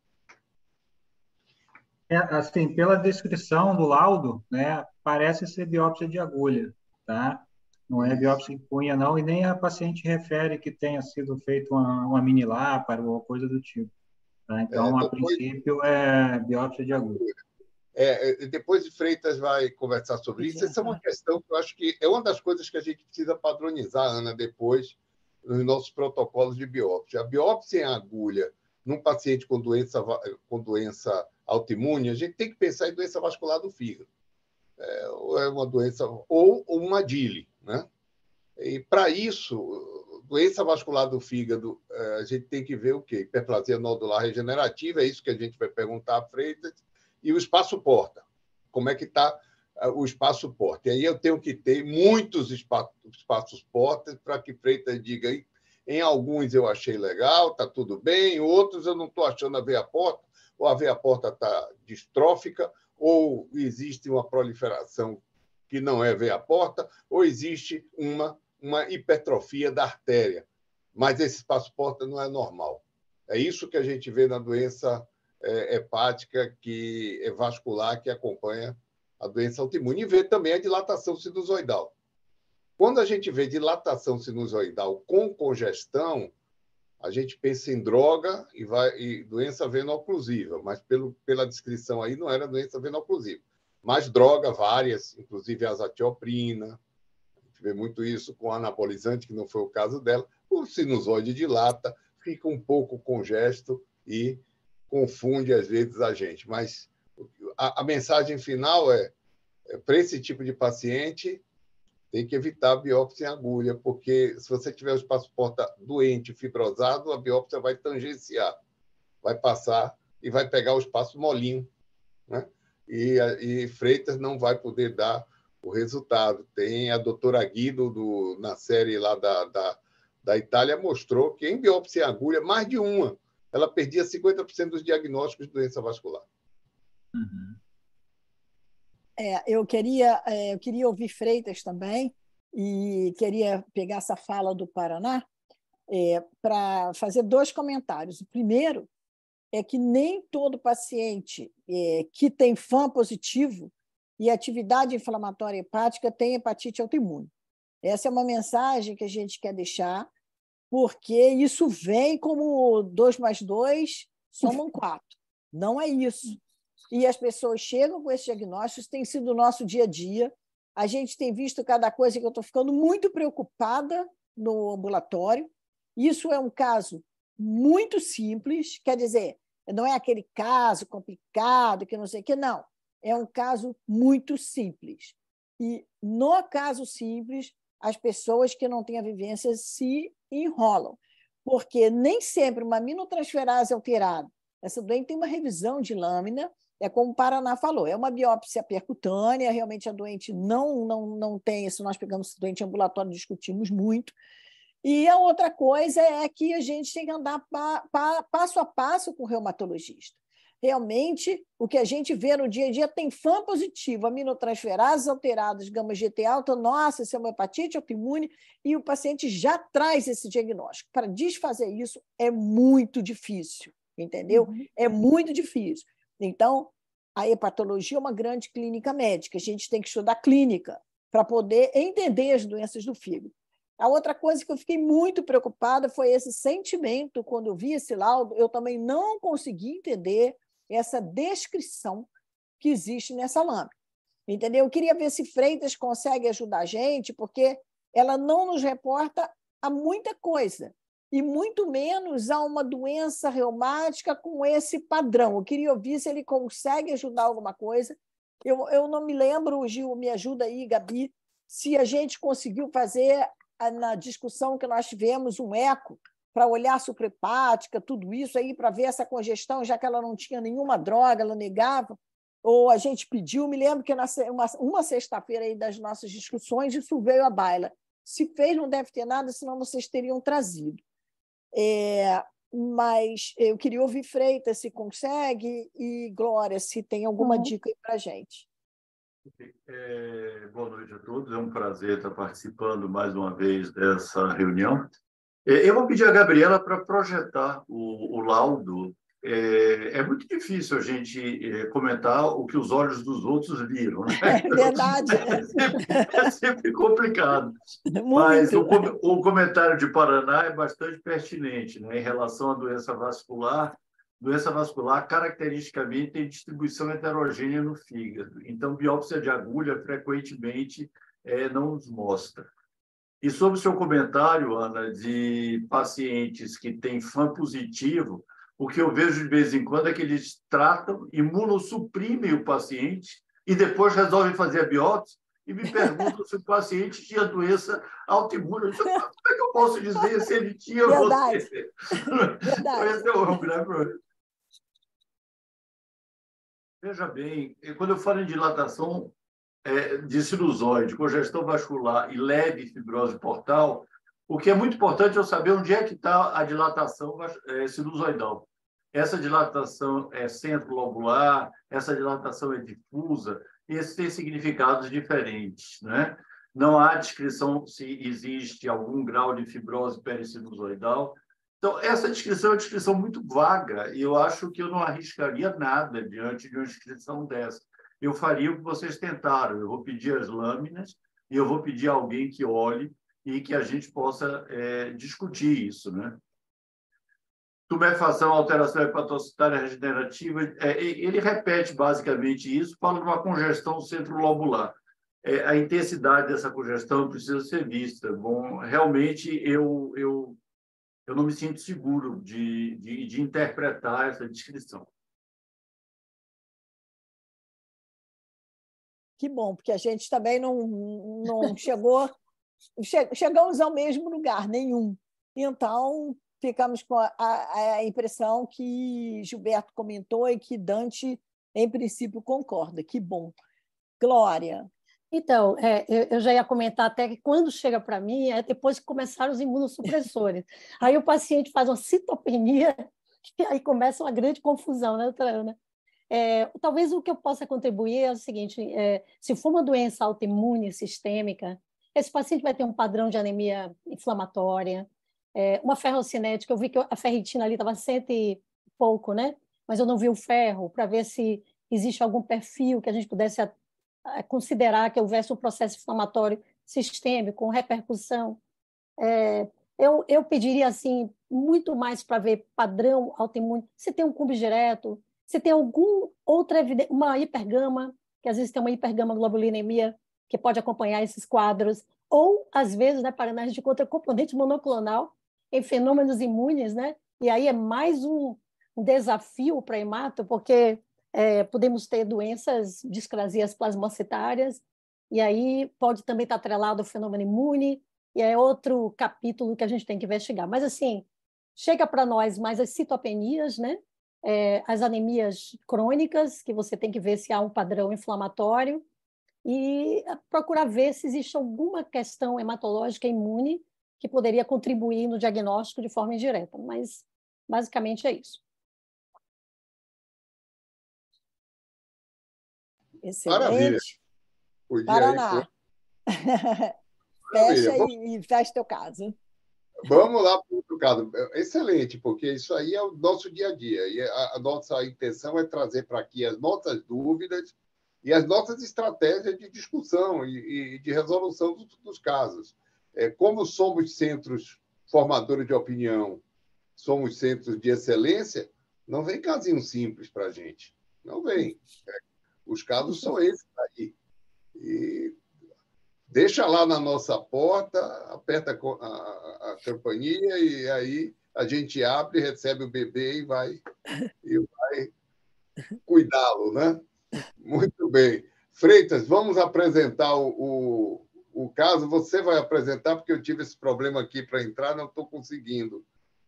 S5: Assim, pela descrição do laudo, né, parece ser biópsia de agulha, tá? Não é biópsia em cunha, não, e nem a paciente refere que tenha sido feita uma mini láparo ou coisa do tipo. Tá? Então, a princípio, é biópsia de agulha.
S2: Depois de Freitas vai conversar sobre isso. Essa é uma questão que eu acho que é uma das coisas que a gente precisa padronizar, Ana, depois, nos nossos protocolos de biópsia. A biópsia em agulha num paciente com doença autoimune, a gente tem que pensar em doença vascular do fígado. Ou é uma doença, ou uma DILI, né? E, para isso, doença vascular do fígado, a gente tem que ver o quê? Hiperplasia nodular regenerativa, é isso que a gente vai perguntar a Freitas. E o espaço-porta. Como é que está o espaço-porta? E aí eu tenho que ter muitos espaços-portas para que Freitas diga, em alguns eu achei legal, está tudo bem, em outros eu não estou achando a veia-porta, ou a veia-porta está distrófica, ou existe uma proliferação que não é veia-porta, ou existe uma hipertrofia da artéria. Mas esse espaço-porta não é normal. É isso que a gente vê na doença hepática, que é vascular, que acompanha a doença autoimune, e vê também a dilatação sinusoidal. Quando a gente vê dilatação sinusoidal com congestão, a gente pensa em droga e doença veno-oclusiva, mas pela descrição aí não era doença veno-oclusiva. Mas droga, várias, inclusive a azatioprina, a gente vê muito isso com anabolizante, que não foi o caso dela. O sinusoide dilata, fica um pouco congesto e confunde, às vezes, a gente. Mas a mensagem final para esse tipo de paciente, tem que evitar a biópsia em agulha, porque se você tiver o espaço-porta doente, fibrosado, a biópsia vai tangenciar, vai passar e vai pegar o espaço molinho, né? E Freitas não vai poder dar o resultado. Tem a doutora Guido, na série lá da Itália, mostrou que em biópsia em agulha, mais de uma, ela perdia 50% dos diagnósticos de doença vascular.
S5: Uhum.
S3: Eu queria ouvir Freitas também, e queria pegar essa fala do Paraná para fazer 2 comentários. O primeiro é que nem todo paciente que tem FAM positivo e atividade inflamatória hepática tem hepatite autoimune. Essa é uma mensagem que a gente quer deixar, porque isso vem como 2 mais 2 somam 4. Não é isso. E as pessoas chegam com esses diagnósticos, tem sido o nosso dia a dia. A gente tem visto cada coisa que eu estou ficando muito preocupada no ambulatório. Isso é um caso muito simples, quer dizer, não é aquele caso complicado, que não sei o que, não. É um caso muito simples. E, no caso simples, as pessoas que não têm a vivência se enrolam, porque nem sempre uma aminotransferase alterada, essa doente tem uma revisão de lâmina, é como o Paraná falou, é uma biópsia percutânea, realmente a doente não tem isso, nós pegamos esse doente ambulatório, discutimos muito. E a outra coisa é que a gente tem que andar passo a passo com o reumatologista. Realmente, o que a gente vê no dia a dia tem FAM positivo, aminotransferases alteradas, gama-GT alta, nossa, isso é uma hepatite autoimune, e o paciente já traz esse diagnóstico. Para desfazer isso é muito difícil, entendeu? É muito difícil. Então, a hepatologia é uma grande clínica médica, a gente tem que estudar clínica para poder entender as doenças do fígado. A outra coisa que eu fiquei muito preocupada foi esse sentimento, quando eu vi esse laudo, eu também não consegui entender essa descrição que existe nessa lâmina. Entendeu? Eu queria ver se Freitas consegue ajudar a gente, porque ela não nos reporta a muita coisa, e muito menos a uma doença reumática com esse padrão. Eu queria ouvir se ele consegue ajudar alguma coisa. Eu não me lembro, Gil, me ajuda aí, Gabi, se a gente conseguiu fazer, na discussão que nós tivemos, um eco para olhar suprahepática, tudo isso aí, para ver essa congestão, já que ela não tinha nenhuma droga, ela negava, ou a gente pediu, me lembro que uma sexta-feira aí das nossas discussões, isso veio à baila. Se fez, não deve ter nada, senão vocês teriam trazido. Mas eu queria ouvir Freitas, se consegue, e Glória, se tem alguma dica aí para a gente.
S8: Boa noite a todos, é um prazer estar participando mais uma vez dessa reunião. Eu vou pedir a Gabriela para projetar o laudo. É muito difícil a gente comentar o que os olhos dos outros viram, né?
S3: É verdade.
S8: É sempre complicado.
S3: Muito.
S8: Mas o comentário de Paraná é bastante pertinente, né? Em relação à doença vascular. Doença vascular, caracteristicamente, tem distribuição heterogênea no fígado. Então, biópsia de agulha, frequentemente, não nos mostra. E sobre o seu comentário, Ana, de pacientes que têm FAM positivo, o que eu vejo de vez em quando é que eles tratam, imunossuprimem o paciente e depois resolvem fazer a biópsia e me perguntam se o paciente tinha doença autoimune. Como é que eu posso dizer se ele tinha ou não?
S3: Verdade.
S8: Esse é o grave problema. Veja bem, quando eu falo em dilatação de sinusoide, congestão vascular e leve fibrose portal, o que é muito importante é eu saber onde é que está a dilatação sinusoidal. Essa dilatação é centro-lobular, essa dilatação é difusa, e esses têm significados diferentes, né? Não há descrição se existe algum grau de fibrose perisinusoidal. Então, essa descrição é uma descrição muito vaga, e eu acho que eu não arriscaria nada diante de uma descrição dessa. Eu faria o que vocês tentaram, eu vou pedir as lâminas e eu vou pedir a alguém que olhe e que a gente possa discutir isso, né? Tumefação, alteração hepatocitária regenerativa, ele repete basicamente isso, fala de uma congestão centrolobular. A intensidade dessa congestão precisa ser vista. Bom, realmente, eu não me sinto seguro de interpretar essa descrição.
S3: Que bom, porque a gente também não chegamos ao mesmo lugar, nenhum. Então, ficamos com a impressão que Gilberto comentou e que Dante, em princípio, concorda. Que bom. Glória.
S7: Então, eu já ia comentar até que quando chega para mim, é depois que começaram os imunossupressores. Aí o paciente faz uma citopenia e aí começa uma grande confusão, né, doutora Ana? Talvez o que eu possa contribuir é o seguinte, se for uma doença autoimune sistêmica, esse paciente vai ter um padrão de anemia inflamatória, uma ferrocinética, eu vi que a ferritina ali estava 100 e pouco, né? Mas eu não vi o ferro, para ver se existe algum perfil que a gente pudesse considerar que houvesse um processo inflamatório sistêmico, com repercussão. Eu pediria assim, muito mais para ver padrão autoimune, se tem um cumbi direto, se tem alguma outra evidência, uma hipergama, que às vezes tem uma hipergama globulinemia que pode acompanhar esses quadros, ou, às vezes, né, Paraná, a gente encontra componente monoclonal em fenômenos imunes, né? E aí é mais um desafio para a hemato, porque podemos ter doenças, discrasias plasmocitárias, e aí pode também estar atrelado ao fenômeno imune, e é outro capítulo que a gente tem que investigar. Mas, assim, chega para nós mais as citopenias, né? As anemias crônicas, que você tem que ver se há um padrão inflamatório, e procurar ver se existe alguma questão hematológica imune que poderia contribuir no diagnóstico de forma indireta. Mas, basicamente, é isso.
S3: Excelente.
S2: Maravilha.
S3: Paraná. Fecha e fecha teu caso.
S2: Vamos lá para o outro caso. Excelente, porque isso aí é o nosso dia a dia. E a nossa intenção é trazer para aqui as nossas dúvidas e as nossas estratégias de discussão e de resolução dos casos. Como somos centros formadores de opinião, somos centros de excelência, não vem casinho simples para a gente. Não vem. Os casos são esses aí. E deixa lá na nossa porta, aperta a campainha e aí a gente abre, recebe o bebê e vai cuidá-lo, né? Muito bem. Freitas, vamos apresentar o caso. Você vai apresentar, porque eu tive esse problema aqui para entrar, não estou conseguindo.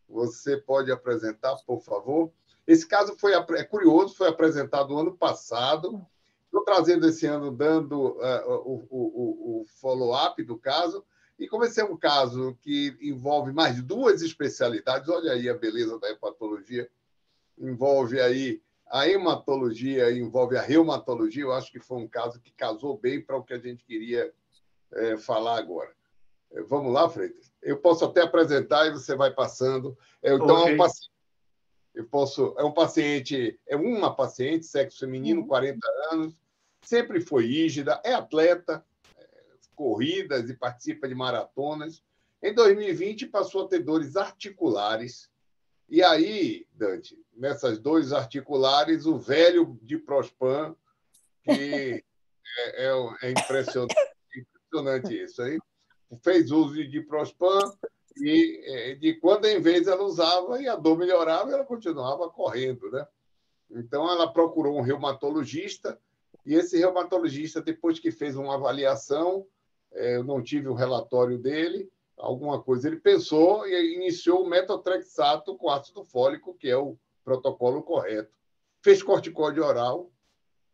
S2: Você pode apresentar, por favor? Esse caso é curioso, foi apresentado ano passado. Estou trazendo esse ano, dando o follow-up do caso. E como esse é um caso que envolve mais 2 especialidades, olha aí a beleza da hepatologia, envolve aí a hematologia, envolve a reumatologia, eu acho que foi um caso que casou bem para o que a gente queria falar agora. Vamos lá, Freitas? Eu posso até apresentar e você vai passando. Então, okay. É uma paciente, sexo feminino, 40 anos, sempre foi rígida, é atleta, corridas e participa de maratonas. Em 2020, passou a ter dores articulares. E aí, Dante, nessas dores articulares, o velho diprospan, que é impressionante isso, aí, fez uso de diprospan e de quando em vez ela usava e a dor melhorava, ela continuava correndo, né? Então, ela procurou um reumatologista e esse reumatologista, depois que fez uma avaliação, eu não tive o relatório dele, alguma coisa ele pensou e iniciou o metotrexato com ácido fólico, que é o protocolo correto. Fez corticóide oral,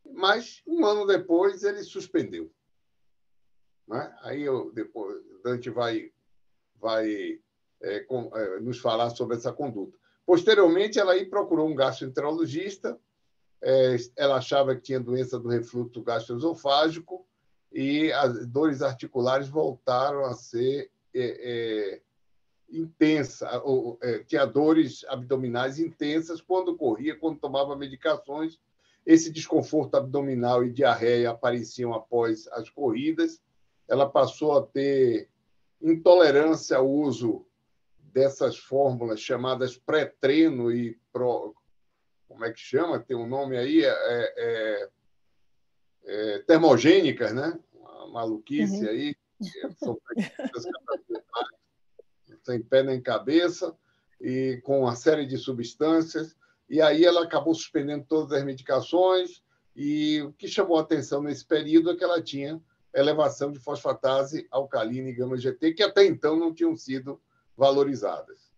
S2: mas um ano depois ele suspendeu. Né? Aí depois Dante vai nos falar sobre essa conduta. Posteriormente, ela aí procurou um gastroenterologista, ela achava que tinha doença do refluxo gastroesofágico e as dores articulares voltaram a ser intensa, tinha dores abdominais intensas quando corria, quando tomava medicações. Esse desconforto abdominal e diarreia apareciam após as corridas. Ela passou a ter intolerância ao uso dessas fórmulas chamadas pré-treino e como é que chama? Tem um nome aí, termogênicas, né? Uma maluquice aí, são sem pé nem cabeça, e com uma série de substâncias. E aí ela acabou suspendendo todas as medicações, e o que chamou a atenção nesse período é que ela tinha elevação de fosfatase alcalina e gama-GT, que até então não tinham sido valorizadas.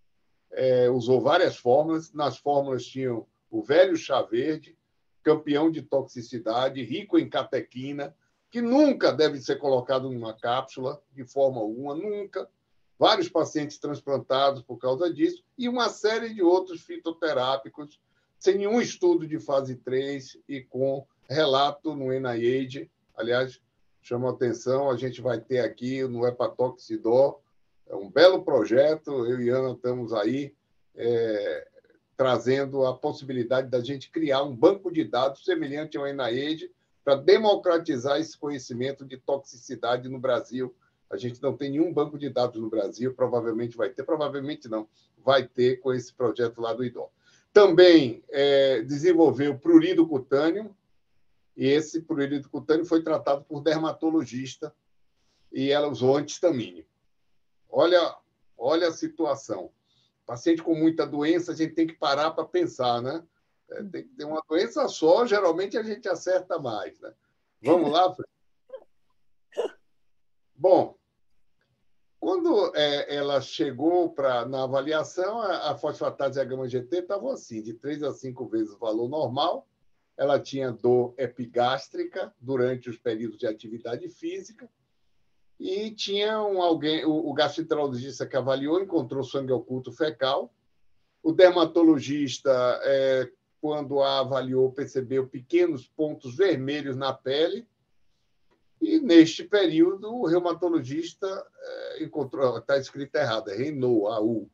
S2: Usou várias fórmulas, nas fórmulas tinham o velho chá verde, campeão de toxicidade, rico em catequina, que nunca deve ser colocado numa cápsula, de forma alguma, nunca. Vários pacientes transplantados por causa disso, e uma série de outros fitoterápicos, sem nenhum estudo de fase 3 e com relato no NIH. Aliás, chama a atenção, a gente vai ter aqui no Hepatoxidó, é um belo projeto, eu e Ana estamos aí trazendo a possibilidade da gente criar um banco de dados semelhante ao NIH para democratizar esse conhecimento de toxicidade no Brasil. A gente não tem nenhum banco de dados no Brasil, provavelmente vai ter, provavelmente não, vai ter com esse projeto lá do IDO. Também desenvolveu prurido cutâneo, E esse prurido cutâneo foi tratado por dermatologista e ela usou anti-histamínico. Olha a situação. Paciente com muita doença, a gente tem que parar para pensar, né? Tem que ter uma doença só, geralmente a gente acerta mais, né? Vamos lá, Fred? Bom, quando ela chegou na avaliação, a fosfatase e a gama-GT estavam assim, de 3 a 5 vezes o valor normal. Ela tinha dor epigástrica durante os períodos de atividade física e tinha o gastroenterologista que avaliou, encontrou sangue oculto fecal. O dermatologista, quando a avaliou, percebeu pequenos pontos vermelhos na pele. E, neste período, o reumatologista encontrou, está escrito errado, é Raynaud, AU,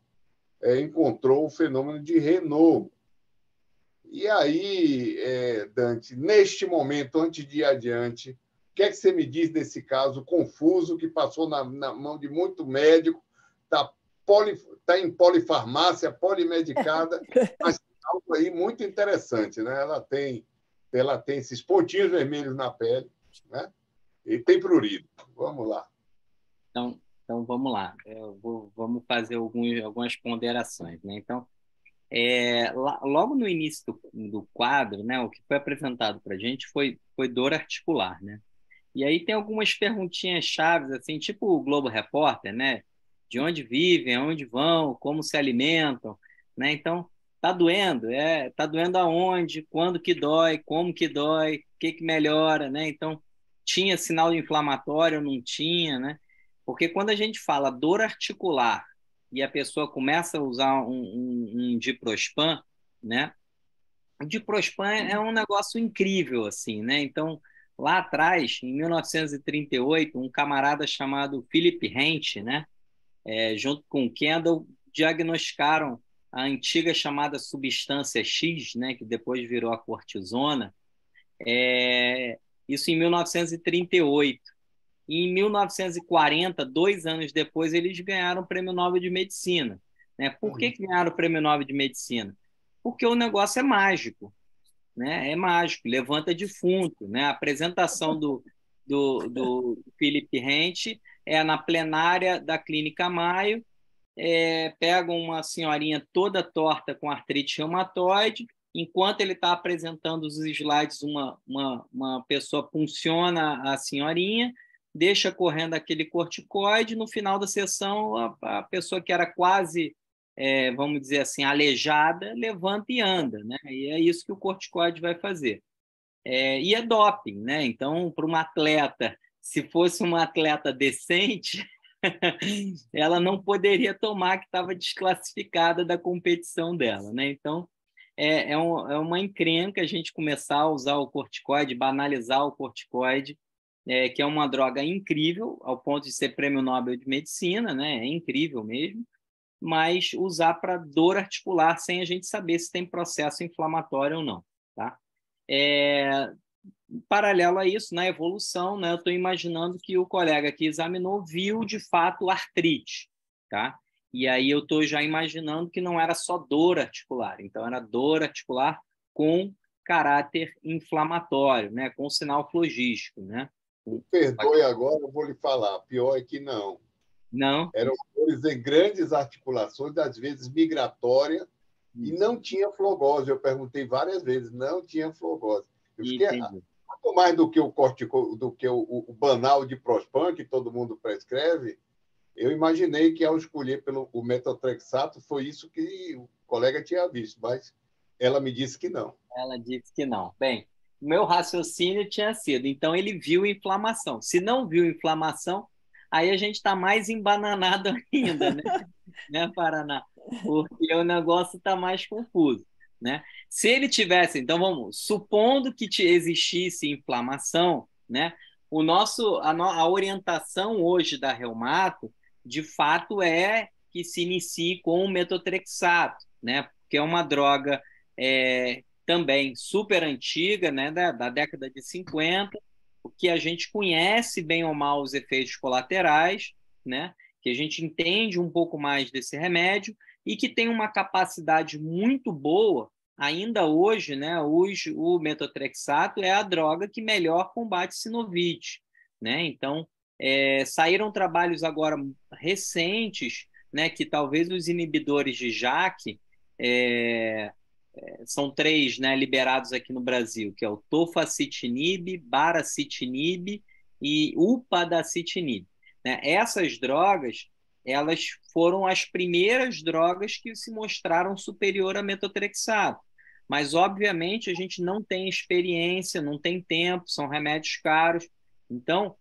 S2: encontrou o fenômeno de Raynaud. E aí, Dante, neste momento, antes de ir adiante, o que é que você me diz desse caso confuso que passou na mão de muito médico, está em polifarmácia, polimedicada, mas algo aí muito interessante, né? Ela tem esses pontinhos vermelhos na pele, né? E tem prurido. Vamos lá.
S6: Então vamos lá. Vamos fazer algumas ponderações, né? Então, logo no início do quadro, né, o que foi apresentado para a gente foi dor articular, né? E aí tem algumas perguntinhas chaves, assim, tipo o Globo Repórter, né? De onde vivem, aonde vão, como se alimentam, né? Então, tá doendo? Tá doendo aonde? Quando que dói? Como que dói? O que melhora, né? Então, tinha sinal inflamatório ou não tinha, né? Porque quando a gente fala dor articular e a pessoa começa a usar um Diprospan, né? O Diprospan é um negócio incrível, assim, né? Então, lá atrás, em 1938, um camarada chamado Philip Hent, né? Junto com Kendall, diagnosticaram a antiga chamada substância X, né? Que depois virou a cortisona. Isso em 1938. E em 1940, 2 anos depois, eles ganharam o Prêmio Nobel de Medicina. Né? Por que ganharam o Prêmio Nobel de Medicina? Porque o negócio é mágico. Né? É mágico, levanta defunto. Né? A apresentação do Philip Hent na plenária da Clínica Mayo, pegam uma senhorinha toda torta com artrite reumatoide, enquanto ele está apresentando os slides, uma pessoa punciona a senhorinha, deixa correndo aquele corticoide, no final da sessão a pessoa que era quase, vamos dizer assim, aleijada, levanta e anda, né? E é isso que o corticoide vai fazer. E é doping, né? Então, para uma atleta, se fosse uma atleta decente, ela não poderia tomar, que estava desclassificada da competição dela, né? Então, é uma encrenca a gente começar a usar o corticoide, banalizar o corticoide, que é uma droga incrível, ao ponto de ser Prêmio Nobel de Medicina, né? É incrível mesmo, mas usar para dor articular sem a gente saber se tem processo inflamatório ou não, tá? Paralelo a isso, na evolução, né, eu estou imaginando que o colega que examinou viu, de fato, artrite, tá? E aí eu estou já imaginando que não era só dor articular, então era dor articular com caráter inflamatório, né, com sinal flogístico, né?
S2: Me perdoe agora, eu vou lhe falar, pior é que não.
S6: Não?
S2: Eram dores em grandes articulações, às vezes migratória, e não tinha flogose. Eu perguntei várias vezes, não tinha flogose. Eu fiquei muito mais do que o banal Diprospan, que todo mundo prescreve. Eu imaginei que, ao escolher o metotrexato, foi isso que o colega tinha visto, mas ela me disse que não.
S6: Ela disse que não. Bem, o meu raciocínio tinha sido, então ele viu inflamação. Se não viu inflamação, aí a gente está mais embananado ainda, né, Paraná? Porque o negócio está mais confuso, né? Se ele tivesse, então supondo que existisse inflamação, né? A orientação hoje da reumato, de fato, é que se inicie com o metotrexato, né? Porque é uma droga também super antiga, né? Da década de 50, o que a gente conhece bem ou mal os efeitos colaterais, né? Que a gente entende um pouco mais desse remédio e que tem uma capacidade muito boa ainda hoje, né, o metotrexato é a droga que melhor combate sinovite, né? Então, saíram trabalhos agora recentes, né, que talvez os inibidores de JAK, são 3, né, liberados aqui no Brasil, que é o tofacitinib, baricitinib e upadacitinib, né? Essas drogas, elas foram as primeiras drogas que se mostraram superior a metotrexato. Mas, obviamente, a gente não tem experiência, não tem tempo, são remédios caros. Então,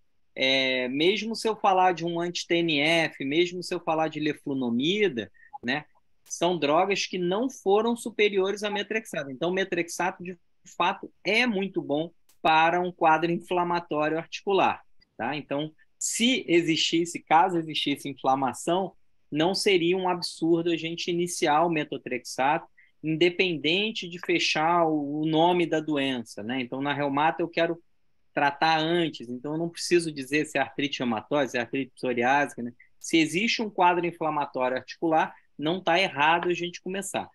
S6: mesmo se eu falar de um anti-TNF, mesmo se eu falar de leflunomida, né, são drogas que não foram superiores a metrexato. Então, o metrexato, de fato, é muito bom para um quadro inflamatório articular, tá? Então, caso existisse inflamação, não seria um absurdo a gente iniciar o metotrexato, independente de fechar o nome da doença, né? Então, na reumata, eu quero tratar antes, então eu não preciso dizer se é artrite reumatoide, se é artrite psoriásica, né? Se existe um quadro inflamatório articular, não está errado a gente começar.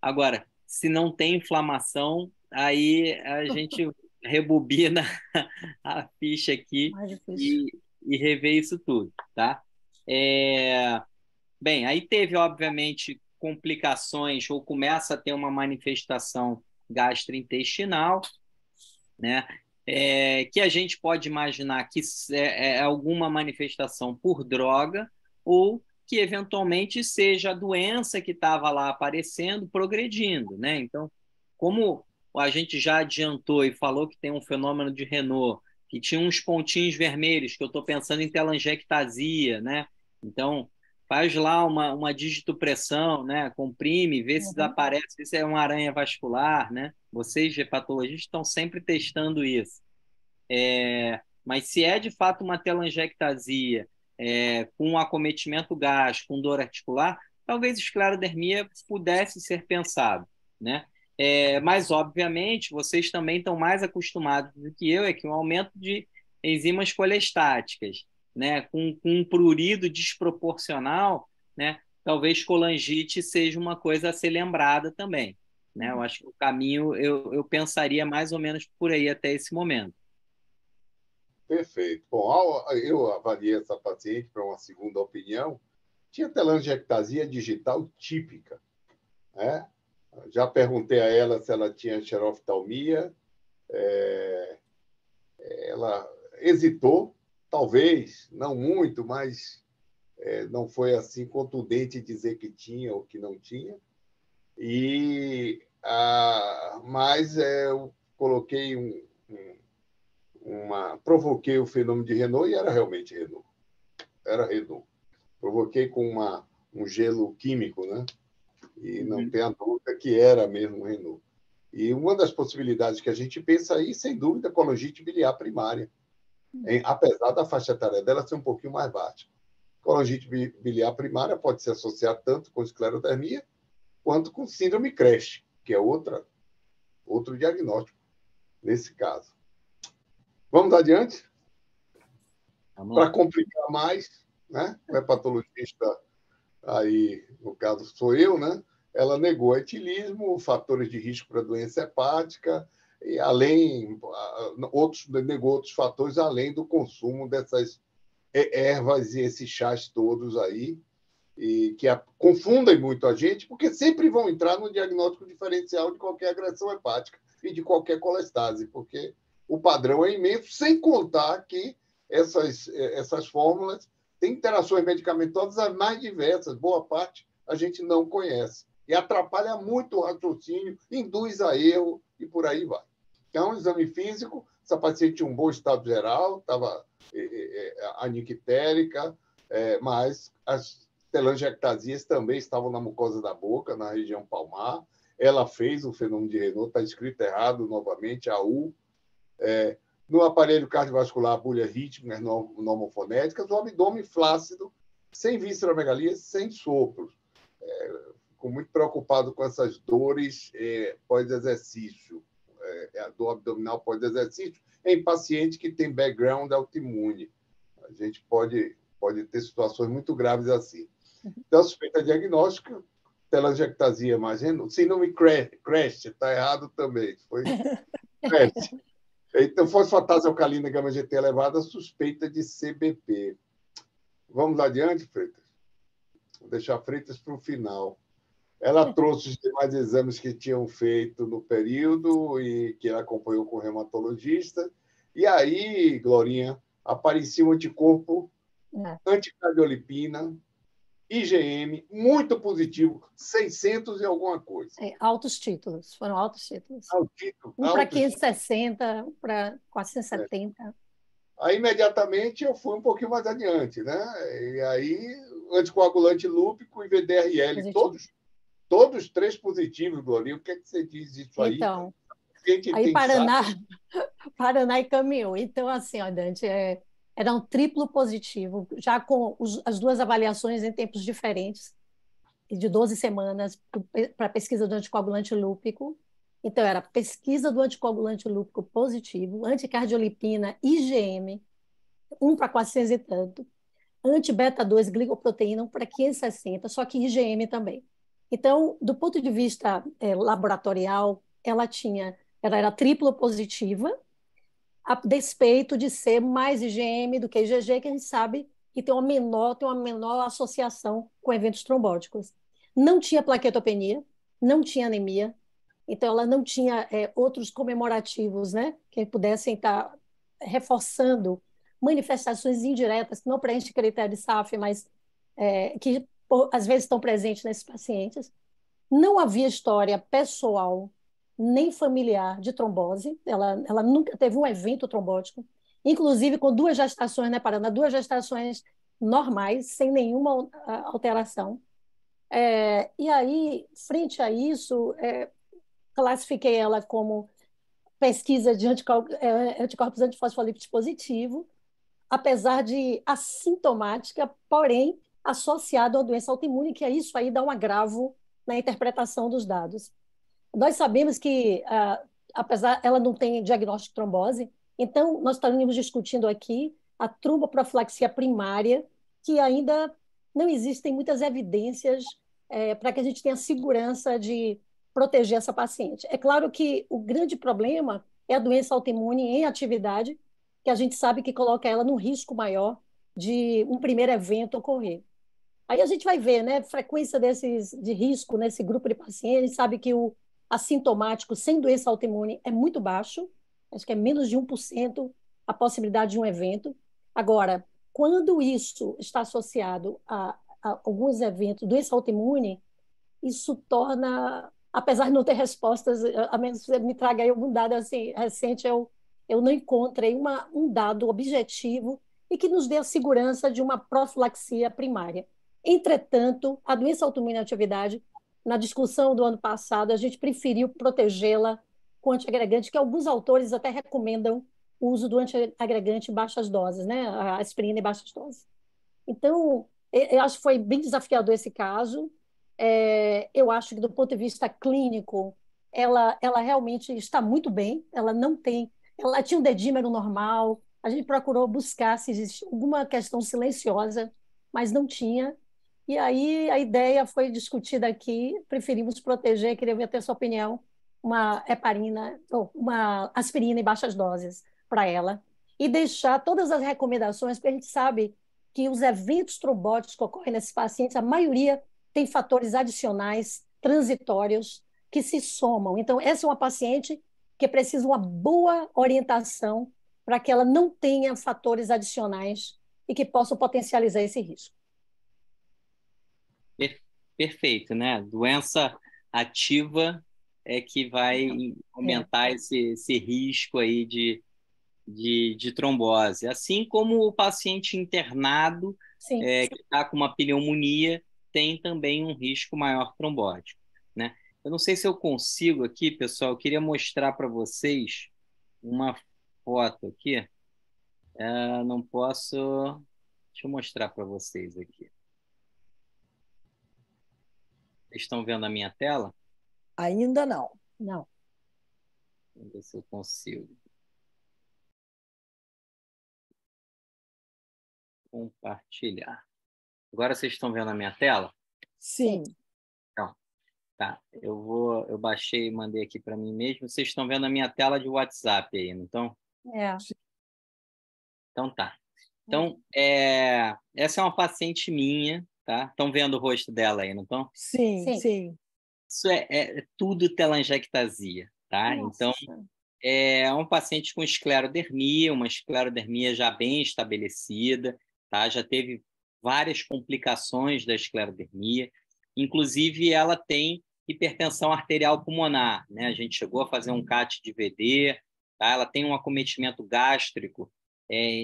S6: Agora, se não tem inflamação, aí a gente rebobina a ficha aqui e revê isso tudo, tá? Bem, aí teve, obviamente, complicações, ou começa a ter uma manifestação gastrointestinal, né? Que a gente pode imaginar que é alguma manifestação por droga, ou que eventualmente seja a doença que estava lá aparecendo, progredindo, né? Então, como a gente já adiantou e falou que tem um fenômeno de Raynaud, que tinha uns pontinhos vermelhos, que eu estou pensando em telangiectasia, né? Então, faz lá uma digitopressão, né? Comprime, vê se desaparece, se é uma aranha vascular, né? Vocês, hepatologistas, estão sempre testando isso. Mas se é de fato uma telangiectasia, com acometimento gástrico, com dor articular, talvez esclerodermia pudesse ser pensado, né? Mas, obviamente, vocês também estão mais acostumados do que eu, que um aumento de enzimas colestáticas, né, com um prurido desproporcional, né, talvez colangite seja uma coisa a ser lembrada também, né? Eu acho que o caminho, eu pensaria mais ou menos por aí até esse momento.
S2: Perfeito. Bom, eu avaliei essa paciente para uma segunda opinião. Tinha telangiectasia digital típica, né? Já perguntei a ela se ela tinha xeroftalmia. Ela hesitou, talvez, não muito, mas não foi assim contundente dizer que tinha ou que não tinha. Mas eu coloquei provoquei o fenômeno de Raynaud e era realmente Raynaud. Era Raynaud. Provoquei com um gelo químico, né? E não tem a dúvida que era mesmo Raynaud. E uma das possibilidades que a gente pensa aí, sem dúvida, é colangite biliar primária, apesar da faixa etária dela ser um pouquinho mais baixa. Colangite biliar primária pode se associar tanto com esclerodermia quanto com síndrome CRESH, que é outro diagnóstico nesse caso. Vamos adiante? Para complicar mais, né? O hepatologista, aí, no caso, sou eu, né? Ela negou etilismo, fatores de risco para doença hepática, e negou outros fatores além do consumo dessas ervas e esses chás todos aí, e que confundem muito a gente, porque sempre vão entrar no diagnóstico diferencial de qualquer agressão hepática e de qualquer colestase, porque o padrão é imenso, sem contar que essas fórmulas têm interações medicamentosas as mais diversas, boa parte a gente não conhece, e atrapalha muito o raciocínio, induz a erro e por aí vai. Então, exame físico, essa paciente tinha um bom estado geral, estava anictérica, mas as telangiectasias também estavam na mucosa da boca, na região palmar. Ela fez o fenômeno de Raynaud, está escrito errado novamente, AU. No aparelho cardiovascular, agulhas rítmicas normofonéticas, o abdômen flácido, sem visceromegalia, sem sopros. Fico muito preocupado com essas dores pós-exercício, a dor abdominal pós-exercício, em paciente que tem background autoimune. A gente pode ter situações muito graves assim. Então, a suspeita diagnóstica, telangiectasia, mas síndrome CRASH, está errado também. Foi CRASH. Então, fosfatase alcalina gama-GT elevada, suspeita de CBP. Vamos adiante, Freitas? Vou deixar Freitas para o final. Ela trouxe os demais exames que tinham feito no período e que ela acompanhou com o reumatologista. E aí, Glorinha, aparecia um anticorpo anticardiolipina, IgM, muito positivo, 600 e alguma coisa.
S7: Altos títulos, foram altos títulos. Um para 560, um para 470.
S2: Aí, imediatamente, eu fui um pouquinho mais adiante, né? E aí, anticoagulante lúpico e VDRL, todos 3 positivos, Glorinha. O que é que você diz disso aí?
S7: Então, aí Paraná encaminhou. Então, assim, ó, Dante, era um triplo positivo, já com as 2 avaliações em tempos diferentes, de 12 semanas para a pesquisa do anticoagulante lúpico. Então, era pesquisa do anticoagulante lúpico positivo, anticardiolipina, IgM, 1 para 400 e tanto, anti-beta-2 glicoproteína, 1 para 560, só que IgM também. Então, do ponto de vista laboratorial, ela era triplo positiva, a despeito de ser mais IgM do que IgG, que a gente sabe que tem uma menor associação com eventos trombóticos. Não tinha plaquetopenia, não tinha anemia, então ela não tinha outros comemorativos, né, que pudessem estar reforçando manifestações indiretas, que não preenchem critério de SAF, mas que às vezes estão presentes nesses pacientes. Não havia história pessoal nem familiar de trombose, ela nunca teve um evento trombótico, inclusive com 2 gestações, né, Paraná? 2 gestações normais, sem nenhuma alteração. E aí, frente a isso, classifiquei ela como pesquisa de anticorpos antifosfolípidos positivo, apesar de assintomática, porém associado à doença autoimune, que isso aí dá um agravo na interpretação dos dados. Nós sabemos que, apesar ela não tem diagnóstico de trombose, então nós estaríamos discutindo aqui a tromboprofilaxia primária, que ainda não existem muitas evidências para que a gente tenha segurança de proteger essa paciente. É claro que o grande problema é a doença autoimune em atividade, que a gente sabe que coloca ela num risco maior de um primeiro evento ocorrer. Aí a gente vai ver, né, frequência de risco nesse grupo de pacientes. A gente sabe que o assintomático sem doença autoimune é muito baixo, acho que é menos de 1% a possibilidade de um evento. Agora, quando isso está associado a alguns eventos, doença autoimune, isso torna, apesar de não ter respostas, a menos que você me traga aí algum dado assim, recente, eu não encontrei um dado objetivo e que nos dê a segurança de uma profilaxia primária. Entretanto, a doença autoimune em atividade, na discussão do ano passado, a gente preferiu protegê-la com antiagregante, que alguns autores até recomendam o uso do antiagregante em baixas doses, né? A aspirina em baixas doses. Então, eu acho que foi bem desafiador esse caso. Eu acho que, do ponto de vista clínico, ela realmente está muito bem. Ela tinha um dedímero normal. A gente procurou buscar se existe alguma questão silenciosa, mas não tinha. E aí a ideia foi discutida aqui. Preferimos proteger, queria ver até a sua opinião, uma heparina, ou uma aspirina em baixas doses para ela, e deixar todas as recomendações, porque a gente sabe que os eventos trombóticos que ocorrem nesses pacientes, a maioria tem fatores adicionais, transitórios, que se somam. Então, essa é uma paciente que precisa de uma boa orientação para que ela não tenha fatores adicionais e que possam potencializar esse risco.
S6: Perfeito, né? Doença ativa é que vai aumentar esse risco aí de trombose. Assim como o paciente internado que está com uma pneumonia tem também um risco maior trombótico, né? Eu não sei se eu consigo aqui, pessoal, eu queria mostrar para vocês uma foto aqui. Não posso... Deixa eu mostrar para vocês aqui. Vocês estão vendo a minha tela?
S3: Ainda não.
S7: Não.
S6: Vamos ver se eu consigo. Compartilhar. Agora vocês estão vendo a minha tela?
S3: Sim.
S6: Então, Tá, eu baixei e mandei aqui para mim mesmo. Vocês estão vendo a minha tela de WhatsApp aí, não estão? Então tá. Então, essa é uma paciente minha, tá? Estão vendo o rosto dela aí, não estão?
S3: Sim.
S6: Isso é tudo telangiectasia, tá?
S7: Nossa.
S6: Então, é um paciente com esclerodermia, uma esclerodermia já bem estabelecida, tá? Já teve várias complicações da esclerodermia, inclusive ela tem hipertensão arterial pulmonar, né? A gente chegou a fazer um CAT de VD, tá? Ela tem um acometimento gástrico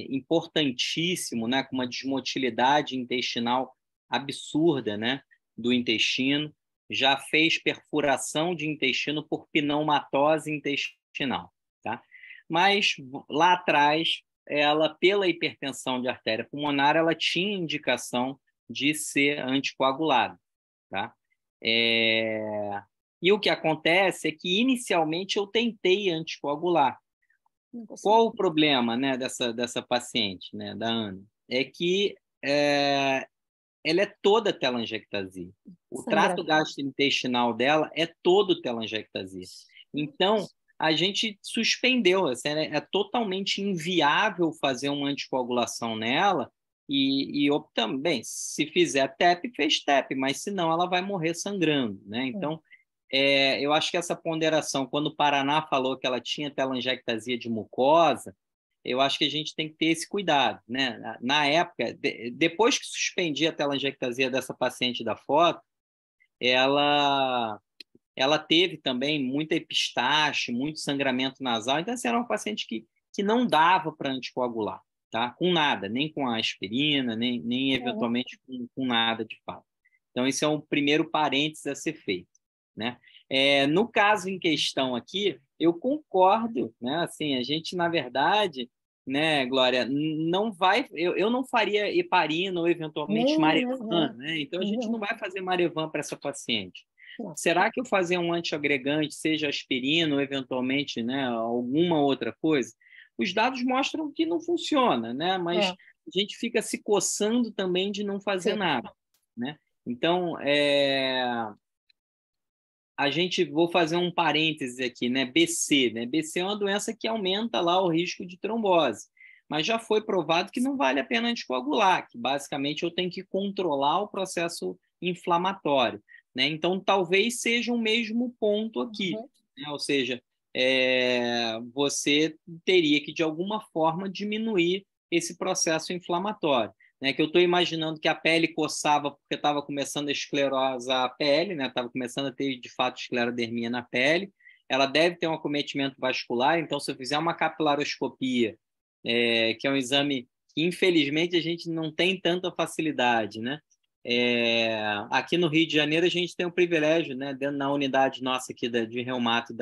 S6: importantíssimo, né? Com uma desmotilidade intestinal absurda, né? Do intestino, já fez perfuração de intestino por pneumatose intestinal, tá? Mas lá atrás, ela, pela hipertensão de artéria pulmonar, ela tinha indicação de ser anticoagulada, tá? E o que acontece é que, inicialmente, eu tentei anticoagular. Qual o problema, né, dessa paciente, né, da Ana? É que ela é toda telangiectasia. O trato gastrointestinal dela é todo telangiectasia. Então, a gente suspendeu. Assim, é totalmente inviável fazer uma anticoagulação nela e optamos. Bem, se fizer TEP, fez TEP, mas senão ela vai morrer sangrando, né? Então, eu acho que essa ponderação, quando o Paraná falou que ela tinha telangiectasia de mucosa, eu acho que a gente tem que ter esse cuidado, né? Na época, depois que suspendi a telangiectasia dessa paciente da foto, ela teve também muita epistaxe, muito sangramento nasal. Então, essa era uma paciente que não dava para anticoagular, tá? Com nada, nem com a aspirina, nem eventualmente com nada de fato. Então, esse é um primeiro parênteses a ser feito, né? No caso em questão aqui, eu concordo, né? Assim, a gente, na verdade, né, Glória, não vai, eu não faria heparina ou eventualmente Marevan, né? Então a gente não vai fazer Marevan para essa paciente. Será que eu fazer um antiagregante, seja aspirina ou eventualmente, né, alguma outra coisa? Os dados mostram que não funciona, né? Mas a gente fica se coçando também de não fazer nada, né? Então, vou fazer um parênteses aqui, né? BC, né? BC é uma doença que aumenta lá o risco de trombose, mas já foi provado que não vale a pena anticoagular, que basicamente eu tenho que controlar o processo inflamatório, né? Então, talvez seja o mesmo ponto aqui, né? Ou seja, você teria que, de alguma forma, diminuir esse processo inflamatório. Né, que eu estou imaginando que a pele coçava porque estava começando a esclerosar a pele, né, estava começando a ter, de fato, esclerodermia na pele. Ela deve ter um acometimento vascular, então, se eu fizer uma capilaroscopia, que é um exame que, infelizmente, a gente não tem tanta facilidade, né? Aqui no Rio de Janeiro, a gente tem o privilégio, né, dentro na unidade nossa aqui de reumato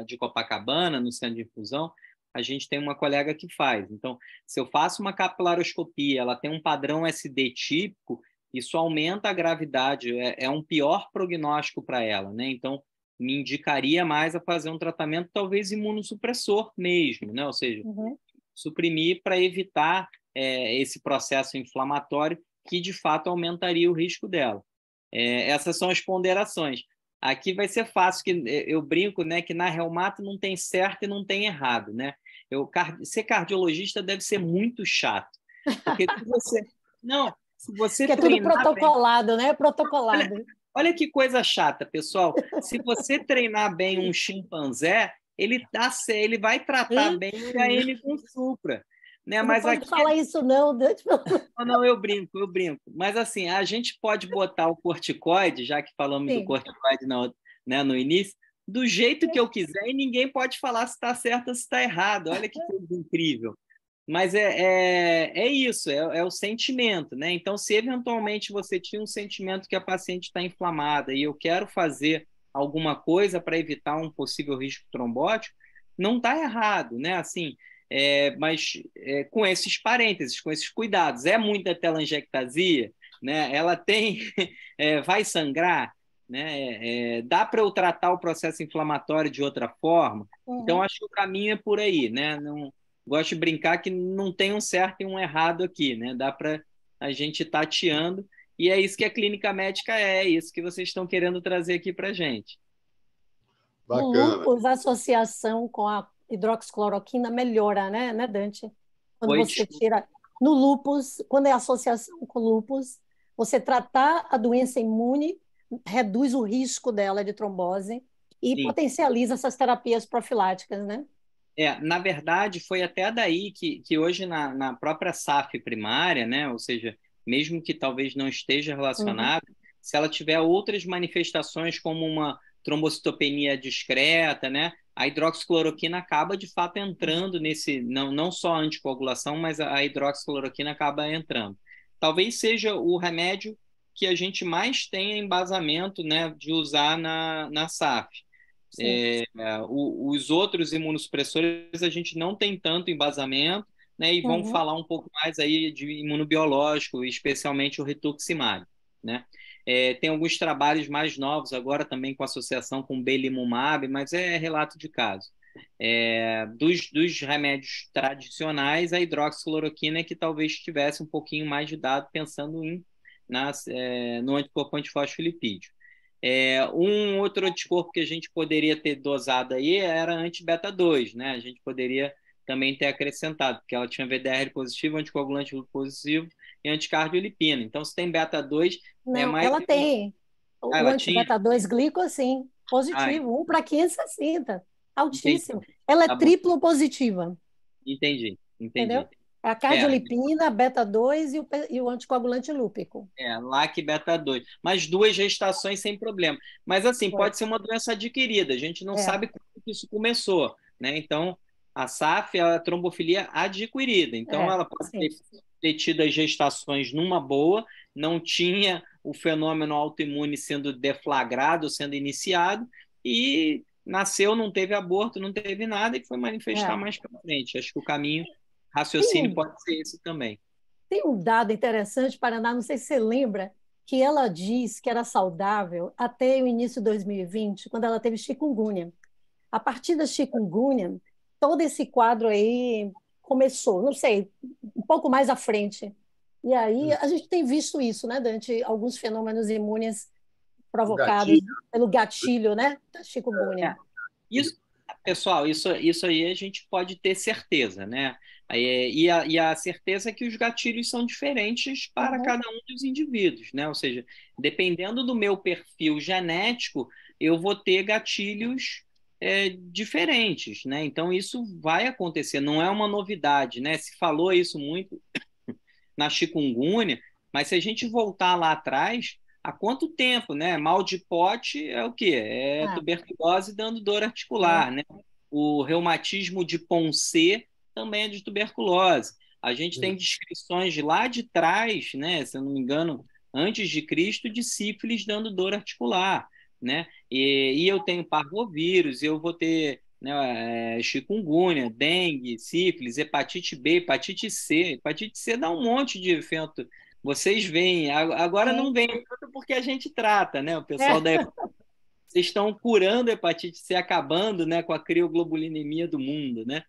S6: de Copacabana, no centro de infusão, a gente tem uma colega que faz. Então, se eu faço uma capilaroscopia, ela tem um padrão SD típico, isso aumenta a gravidade, é um pior prognóstico para ela, né? Então, me indicaria mais a fazer um tratamento talvez imunossupressor mesmo, né? Ou seja, suprimir para evitar esse processo inflamatório que, de fato, aumentaria o risco dela. Essas são as ponderações. Aqui vai ser fácil, que eu brinco, né, que na reumato não tem certo e não tem errado, né? Ser cardiologista deve ser muito chato, porque se você
S7: que é tudo protocolado, bem, né? Protocolado.
S6: Olha que coisa chata, pessoal. Se você treinar bem um chimpanzé, ele vai tratar bem o AM com supra. Né?
S7: Mas não pode falar isso, não.
S6: Não, eu brinco. Mas, assim, a gente pode botar o corticoide, já que falamos do corticoide no início, do jeito que eu quiser e ninguém pode falar se está certo ou se está errado. Olha que coisa incrível. Mas é isso, é o sentimento, né? Então, se eventualmente você tinha um sentimento que a paciente está inflamada e eu quero fazer alguma coisa para evitar um possível risco trombótico, não está errado, né? Assim, mas com esses parênteses, com esses cuidados. É muita telangiectasia, né? Ela tem, vai sangrar, né? Dá para eu tratar o processo inflamatório de outra forma? Então, acho que o caminho é por aí, né? Não, gosto de brincar que não tem um certo e um errado aqui, né? Dá para a gente ir tateando E é isso que a clínica médica é isso que vocês estão querendo trazer aqui para a gente.
S2: Bacana.
S7: No lúpus, a associação com a hidroxicloroquina melhora, né, Dante? Quando você tira... No lúpus, quando é associação com lúpus, você tratar a doença imune reduz o risco dela de trombose e
S6: Sim.
S7: potencializa essas terapias profiláticas, né?
S6: Na verdade, foi até daí que hoje na própria SAF primária, né, ou seja, mesmo que talvez não esteja relacionado, se ela tiver outras manifestações como uma trombocitopenia discreta, né, a hidroxicloroquina acaba de fato entrando nesse, não só a anticoagulação, mas a hidroxicloroquina acaba entrando. Talvez seja o remédio que a gente mais tenha embasamento, né, de usar na SAF. Os outros imunossupressores a gente não tem tanto embasamento, né, e vamos falar um pouco mais aí de imunobiológico, especialmente o rituximab, né? Tem alguns trabalhos mais novos agora também com associação com belimumab, mas é relato de caso. Dos remédios tradicionais, a hidroxicloroquina é que talvez tivesse um pouquinho mais de dado pensando no anticorpo antifosfolipídio. Um outro anticorpo que a gente poderia ter dosado aí era anti-beta 2, né? A gente poderia também ter acrescentado, porque ela tinha VDR positivo, anticoagulante positivo e anticardiolipina. Então, se tem beta 2,
S7: não, ela tem. O anti-beta 2 glico, sim, positivo, 1 para 560, altíssimo.
S6: Entendi.
S7: Ela é triplo positiva.
S6: Entendi.
S7: Entendeu? É a cardiolipina, a beta 2 e o anticoagulante lúpico.
S6: LAC beta 2. Mas 2 gestações sem problema. Mas, assim, pode ser uma doença adquirida. A gente não sabe como que isso começou, né? Então, a SAF é a trombofilia adquirida. Então, ela pode ter tido as gestações numa boa, não tinha o fenômeno autoimune sendo deflagrado, sendo iniciado, e nasceu, não teve aborto, não teve nada, e foi manifestar mais para frente. Acho que o raciocínio pode ser esse também.
S7: Tem um dado interessante, Paraná, não sei se você lembra, que ela diz que era saudável até o início de 2020, quando ela teve chikungunya. A partir da chikungunya, todo esse quadro aí começou, não sei, um pouco mais à frente. E aí a gente tem visto isso, né, Dante? Alguns fenômenos imunes provocados pelo gatilho, né, da chikungunya.
S6: Pessoal, isso aí a gente pode ter certeza, né? E a certeza é que os gatilhos são diferentes para cada um dos indivíduos, né? Ou seja, dependendo do meu perfil genético, eu vou ter gatilhos diferentes, né? Então, isso vai acontecer, não é uma novidade, né? Se falou isso muito na chikungunya, mas se a gente voltar lá atrás, há quanto tempo, né? Mal de pote é o quê? É tuberculose dando dor articular, né? O reumatismo de Ponce também é de tuberculose. A gente tem descrições de lá de trás, né? Se eu não me engano, antes de Cristo, de sífilis dando dor articular, né? E eu tenho parvovírus, eu vou ter, né, chikungunya, dengue, sífilis, hepatite B, hepatite C. Hepatite C dá um monte de evento. Vocês veem, agora não vem tanto porque a gente trata, né? O pessoal da vocês estão curando a hepatite C, acabando, né, com a crioglobulinemia do mundo, né?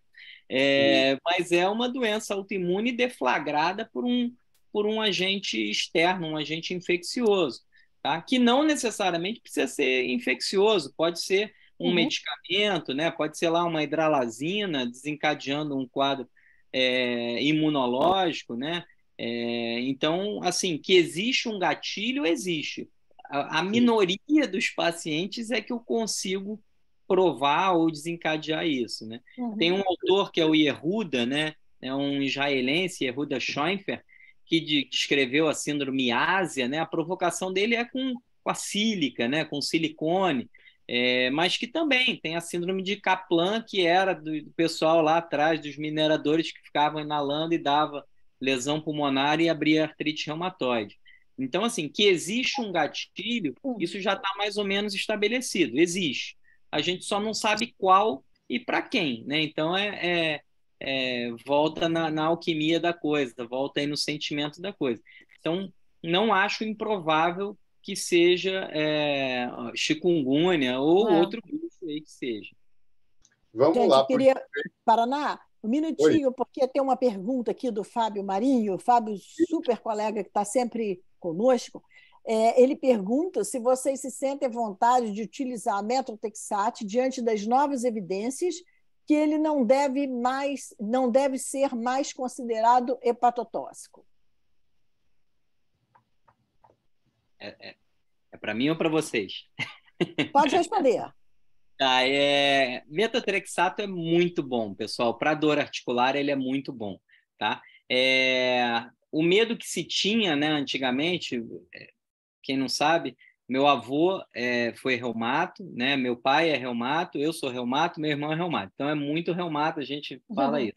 S6: Mas é uma doença autoimune deflagrada por um agente externo, um agente infeccioso, tá? Que não necessariamente precisa ser infeccioso, pode ser um medicamento, né? Pode ser lá uma hidralazina desencadeando um quadro imunológico, né? Então, assim, que existe um gatilho, existe. A minoria dos pacientes é que eu consigo provar ou desencadear isso, né? Tem um autor que é o Yehuda, né? É um israelense, Yehuda Schoenfer, que descreveu a síndrome ásia, né? A provocação dele é com a sílica, né? Com silicone, mas que também tem a síndrome de Kaplan, que era do pessoal lá atrás, dos mineradores que ficavam inalando e dava lesão pulmonar e abria artrite reumatoide. Então, assim, que existe um gatilho, isso já está mais ou menos estabelecido, existe. A gente só não sabe qual e para quem, né? Então, volta na alquimia da coisa, volta aí no sentimento da coisa. Então, não acho improvável que seja chikungunya ou outro bicho aí que seja.
S2: Vamos lá.
S3: Paraná, um minutinho, porque tem uma pergunta aqui do Fábio Marinho, Fábio, super colega, que está sempre conosco, ele pergunta se vocês se sentem à vontade de utilizar a metotrexate diante das novas evidências que ele não deve ser mais considerado hepatotóxico.
S6: É para mim ou para vocês?
S3: Pode responder.
S6: Metotrexato é muito bom, pessoal. Para dor articular, ele é muito bom, tá? O medo que se tinha, né, antigamente, quem não sabe, meu avô foi reumato, né? Meu pai é reumato, eu sou reumato, meu irmão é reumato. Então, é muito reumato, a gente fala isso.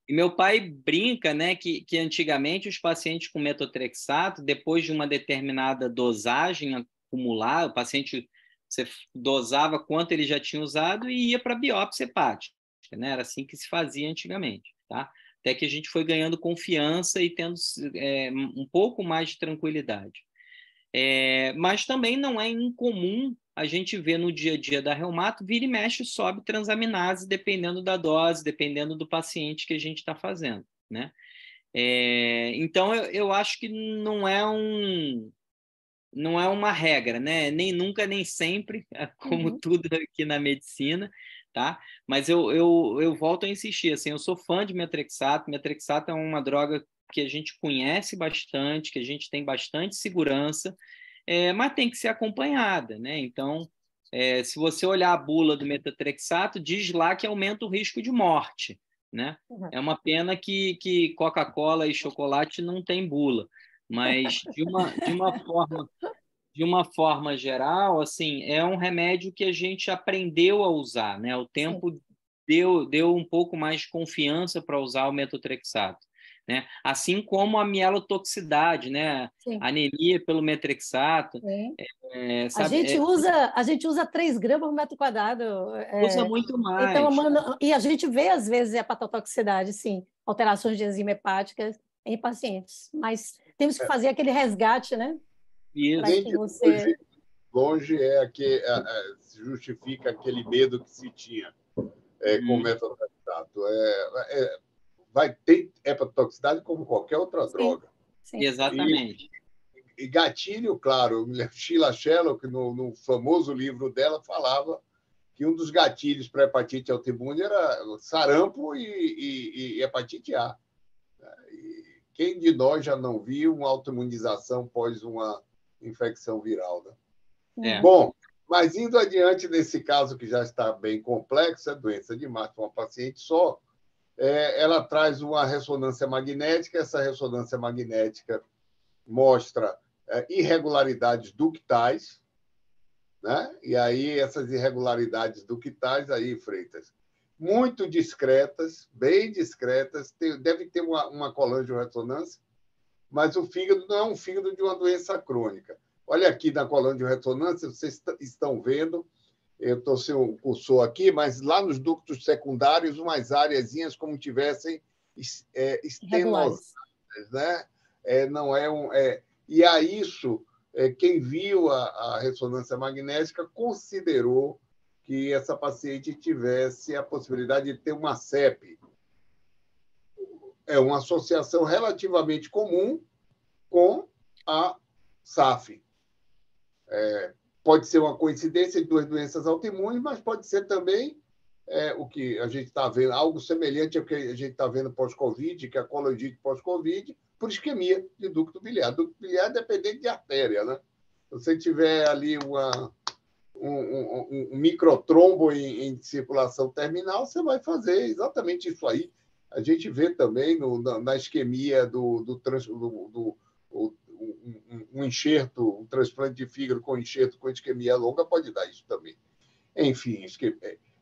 S6: E meu pai brinca, né, que antigamente os pacientes com metotrexato, depois de uma determinada dosagem acumular, o paciente, você dosava quanto ele já tinha usado e ia para biópsia hepática, né? Era assim que se fazia antigamente, tá? Até que a gente foi ganhando confiança e tendo um pouco mais de tranquilidade. Mas também não é incomum a gente ver no dia a dia da reumato, vira e mexe, sobe transaminase, dependendo da dose, dependendo do paciente que a gente está fazendo, né? Então, eu acho que não é uma regra, né? Nem nunca, nem sempre, como tudo aqui na medicina, tá? Mas eu volto a insistir, assim, eu sou fã de metotrexato. Metotrexato é uma droga que a gente conhece bastante, que a gente tem bastante segurança, mas tem que ser acompanhada, né? Então, se você olhar a bula do metotrexato, diz lá que aumenta o risco de morte, né? É uma pena que Coca-Cola e chocolate não tem bula, mas de uma forma geral, assim, é um remédio que a gente aprendeu a usar, né? O tempo deu um pouco mais de confiança para usar o metotrexato, né? Assim como a mielotoxicidade, né? Anemia pelo metotrexato.
S7: Sabe? A gente usa 3 gramas por metro quadrado.
S6: Usa muito mais.
S7: Então, e a gente vê, às vezes, hepatotoxicidade, sim, alterações de enzima hepática em pacientes. Mas temos que fazer aquele resgate, né?
S2: Isso. Longe que se justifica aquele medo que se tinha com o metotrexato. Vai ter hepatotoxicidade como qualquer outra droga.
S6: Sim. Exatamente.
S2: E gatilho, claro, Sheila Sherlock, no famoso livro dela, falava que um dos gatilhos para hepatite autoimune era sarampo e hepatite A. E quem de nós já não viu uma autoimunização após uma infecção viral, né? Bom, mas indo adiante nesse caso que já está bem complexo, a doença de Marfan para uma paciente só, ela traz uma ressonância magnética. Essa ressonância magnética mostra irregularidades ductais, né? E aí essas irregularidades ductais, aí, Freitas, muito discretas, bem discretas, deve ter uma colangiorressonância, mas o fígado não é um fígado de uma doença crônica. Olha aqui na colangiorressonância, vocês estão vendo, eu estou sem o cursor aqui, mas lá nos ductos secundários, umas áreazinhas como tivessem estenosidas, né? Não é e a isso, quem viu a ressonância magnética considerou que essa paciente tivesse a possibilidade de ter uma CEP. É uma associação relativamente comum com a SAF. Pode ser uma coincidência de 2 doenças autoimunes, mas pode ser também o que a gente está vendo, algo semelhante ao que a gente está vendo pós-Covid, que é a colangite pós-Covid, por isquemia de ducto biliar. Ducto biliar é dependente de artéria, né? Se você tiver ali um microtrombo em circulação terminal, você vai fazer exatamente isso aí. A gente vê também na isquemia um enxerto, um transplante de fígado com enxerto com isquemia longa pode dar isso também. Enfim,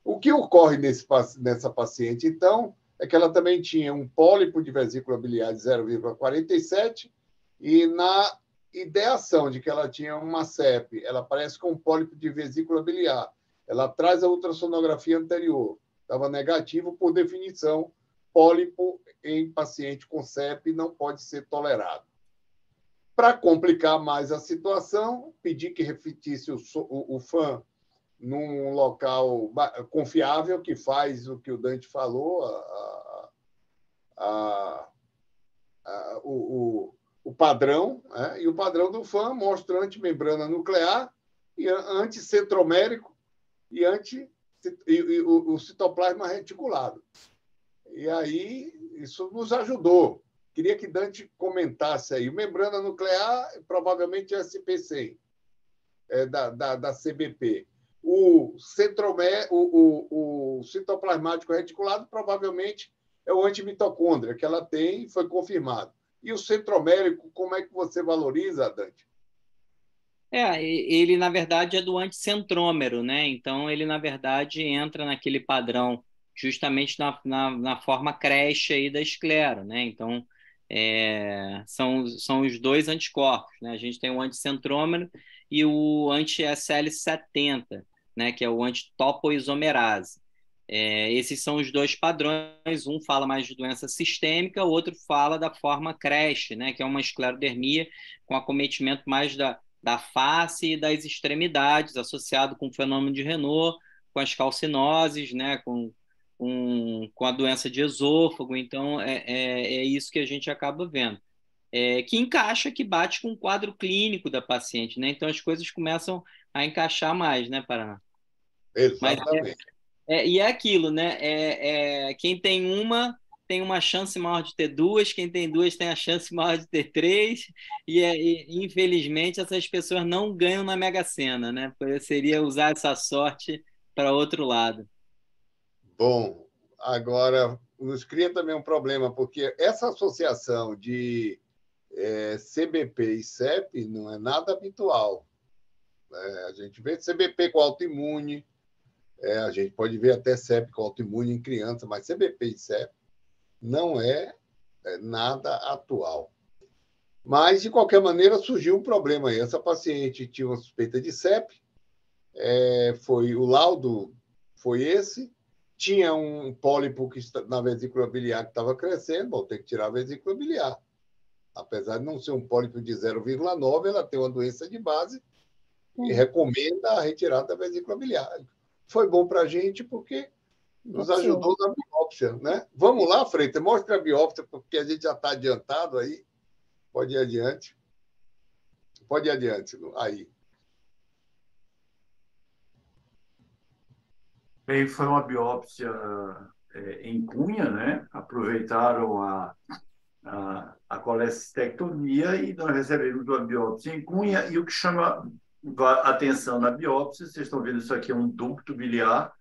S2: o que ocorre nessa paciente, então, é que ela também tinha um pólipo de vesícula biliar de 0,47 e na ideação de que ela tinha uma CEP, ela aparece com um pólipo de vesícula biliar. Ela traz a ultrassonografia anterior, estava negativo, por definição, pólipo em paciente com CEP não pode ser tolerado. Para complicar mais a situação, pedi que repetisse o FAM num local confiável, que faz o que o Dante falou, o padrão, e o padrão do FAM mostra antimembrana nuclear e anticentromérico e o citoplasma reticulado. E aí, isso nos ajudou. Queria que Dante comentasse aí. Membrana nuclear, provavelmente é SP100, da CBP. O citoplasmático reticulado, provavelmente, é o antimitocôndria que ela tem, foi confirmado. E o centromérico, como é que você valoriza, Dante?
S6: Ele, na verdade, é do anticentrômero, né? Então, ele, na verdade, entra naquele padrão justamente na forma creche aí da esclero, né? Então, são os dois anticorpos, né? A gente tem o anticentrômero e o anti-SL70, né? Que é o antitopoisomerase. Esses são os dois padrões, um fala mais de doença sistêmica, o outro fala da forma creche, né? Que é uma esclerodermia com acometimento mais da face e das extremidades, associado com o fenômeno de Raynaud, com as calcinoses, né, com a doença de esôfago. Então, é isso que a gente acaba vendo. Que encaixa, que bate com o quadro clínico da paciente, né? Então, as coisas começam a encaixar mais, né, Paraná?
S2: Exatamente.
S6: E é aquilo, né? Quem tem uma chance maior de ter duas, quem tem duas tem a chance maior de ter três, infelizmente essas pessoas não ganham na Mega Sena, né? Seria usar essa sorte para outro lado.
S2: Bom, agora nos cria também um problema, porque essa associação de CBP e CEP não é nada habitual. A gente vê CBP com autoimune, a gente pode ver até CEP com autoimune em criança, mas CBP e CEP não é nada atual. Mas, de qualquer maneira, surgiu um problema aí. Essa paciente tinha uma suspeita de CEP, o laudo foi esse, tinha um pólipo na vesícula biliar que estava crescendo, bom, tem que tirar a vesícula biliar. Apesar de não ser um pólipo de 0,9, ela tem uma doença de base e recomenda a retirada da vesícula biliar. Foi bom para a gente porque nos ajudou na biópsia, né? Vamos lá, Freitas, mostra a biópsia, porque a gente já está adiantado aí. Pode ir adiante. Pode ir adiante. Aí.
S8: Bem, foi uma biópsia em cunha, né? Aproveitaram a colestectomia e nós recebemos uma biópsia em cunha. E o que chama atenção na biópsia, vocês estão vendo isso aqui, é um ducto biliar.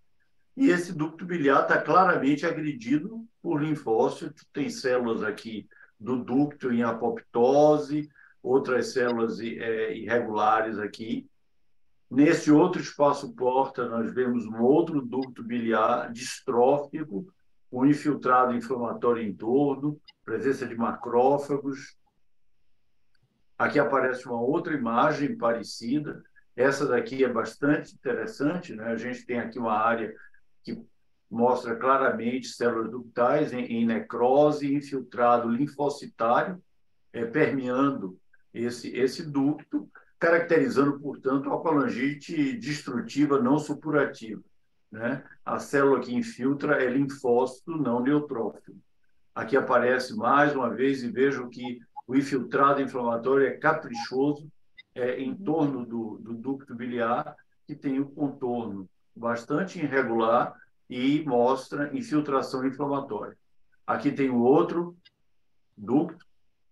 S8: E esse ducto biliar está claramente agredido por linfócitos. Tem células aqui do ducto em apoptose, outras células irregulares aqui. Nesse outro espaço porta, nós vemos um outro ducto biliar distrófico, com infiltrado inflamatório em torno, presença de macrófagos. Aqui aparece uma outra imagem parecida. Essa daqui é bastante interessante, né? A gente tem aqui uma área que mostra claramente células ductais em necrose, infiltrado linfocitário, permeando esse ducto, caracterizando, portanto, a colangite destrutiva não supurativa, né? A célula que infiltra é linfócito não neutrófilo. Aqui aparece mais uma vez e vejam que o infiltrado inflamatório é caprichoso em torno do ducto biliar, que tem um contorno bastante irregular e mostra infiltração inflamatória. Aqui tem o outro ducto,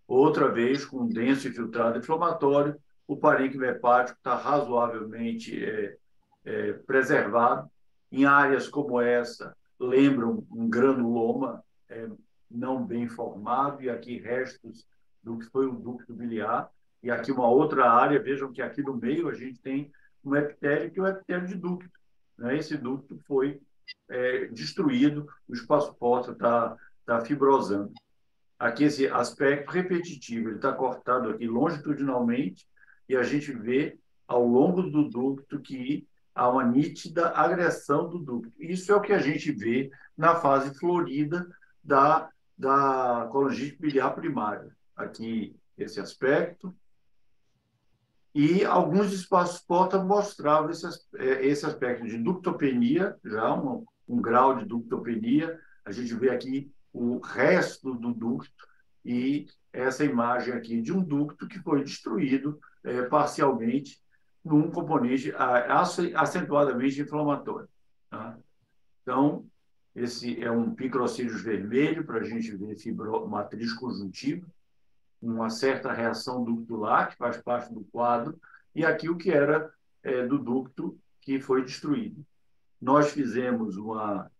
S8: outra vez com um denso infiltrado inflamatório. O parênquima hepático está razoavelmente preservado. Em áreas como essa, lembram um granuloma não bem formado, e aqui restos do que foi o ducto biliar. E aqui uma outra área, vejam que aqui no meio a gente tem um epitélio, que é o epitélio de ducto, né? Esse ducto foi destruído, o espaço porta está fibrosando. Aqui esse aspecto repetitivo, ele está cortado aqui longitudinalmente, e a gente vê ao longo do ducto que há uma nítida agressão do ducto. Isso é o que a gente vê na fase florida da colangite biliar primária. Aqui esse aspecto. E alguns espaços porta mostravam esse aspecto de ductopenia, já um grau de ductopenia. A gente vê aqui o resto do ducto e essa imagem aqui de um ducto que foi destruído parcialmente num componente acentuadamente inflamatório. Tá? Então, esse é um picrocílios vermelho para a gente ver fibromatriz conjuntiva, uma certa reação ductular, que faz parte do quadro, e aqui o que era do ducto que foi destruído. Nós fizemos uma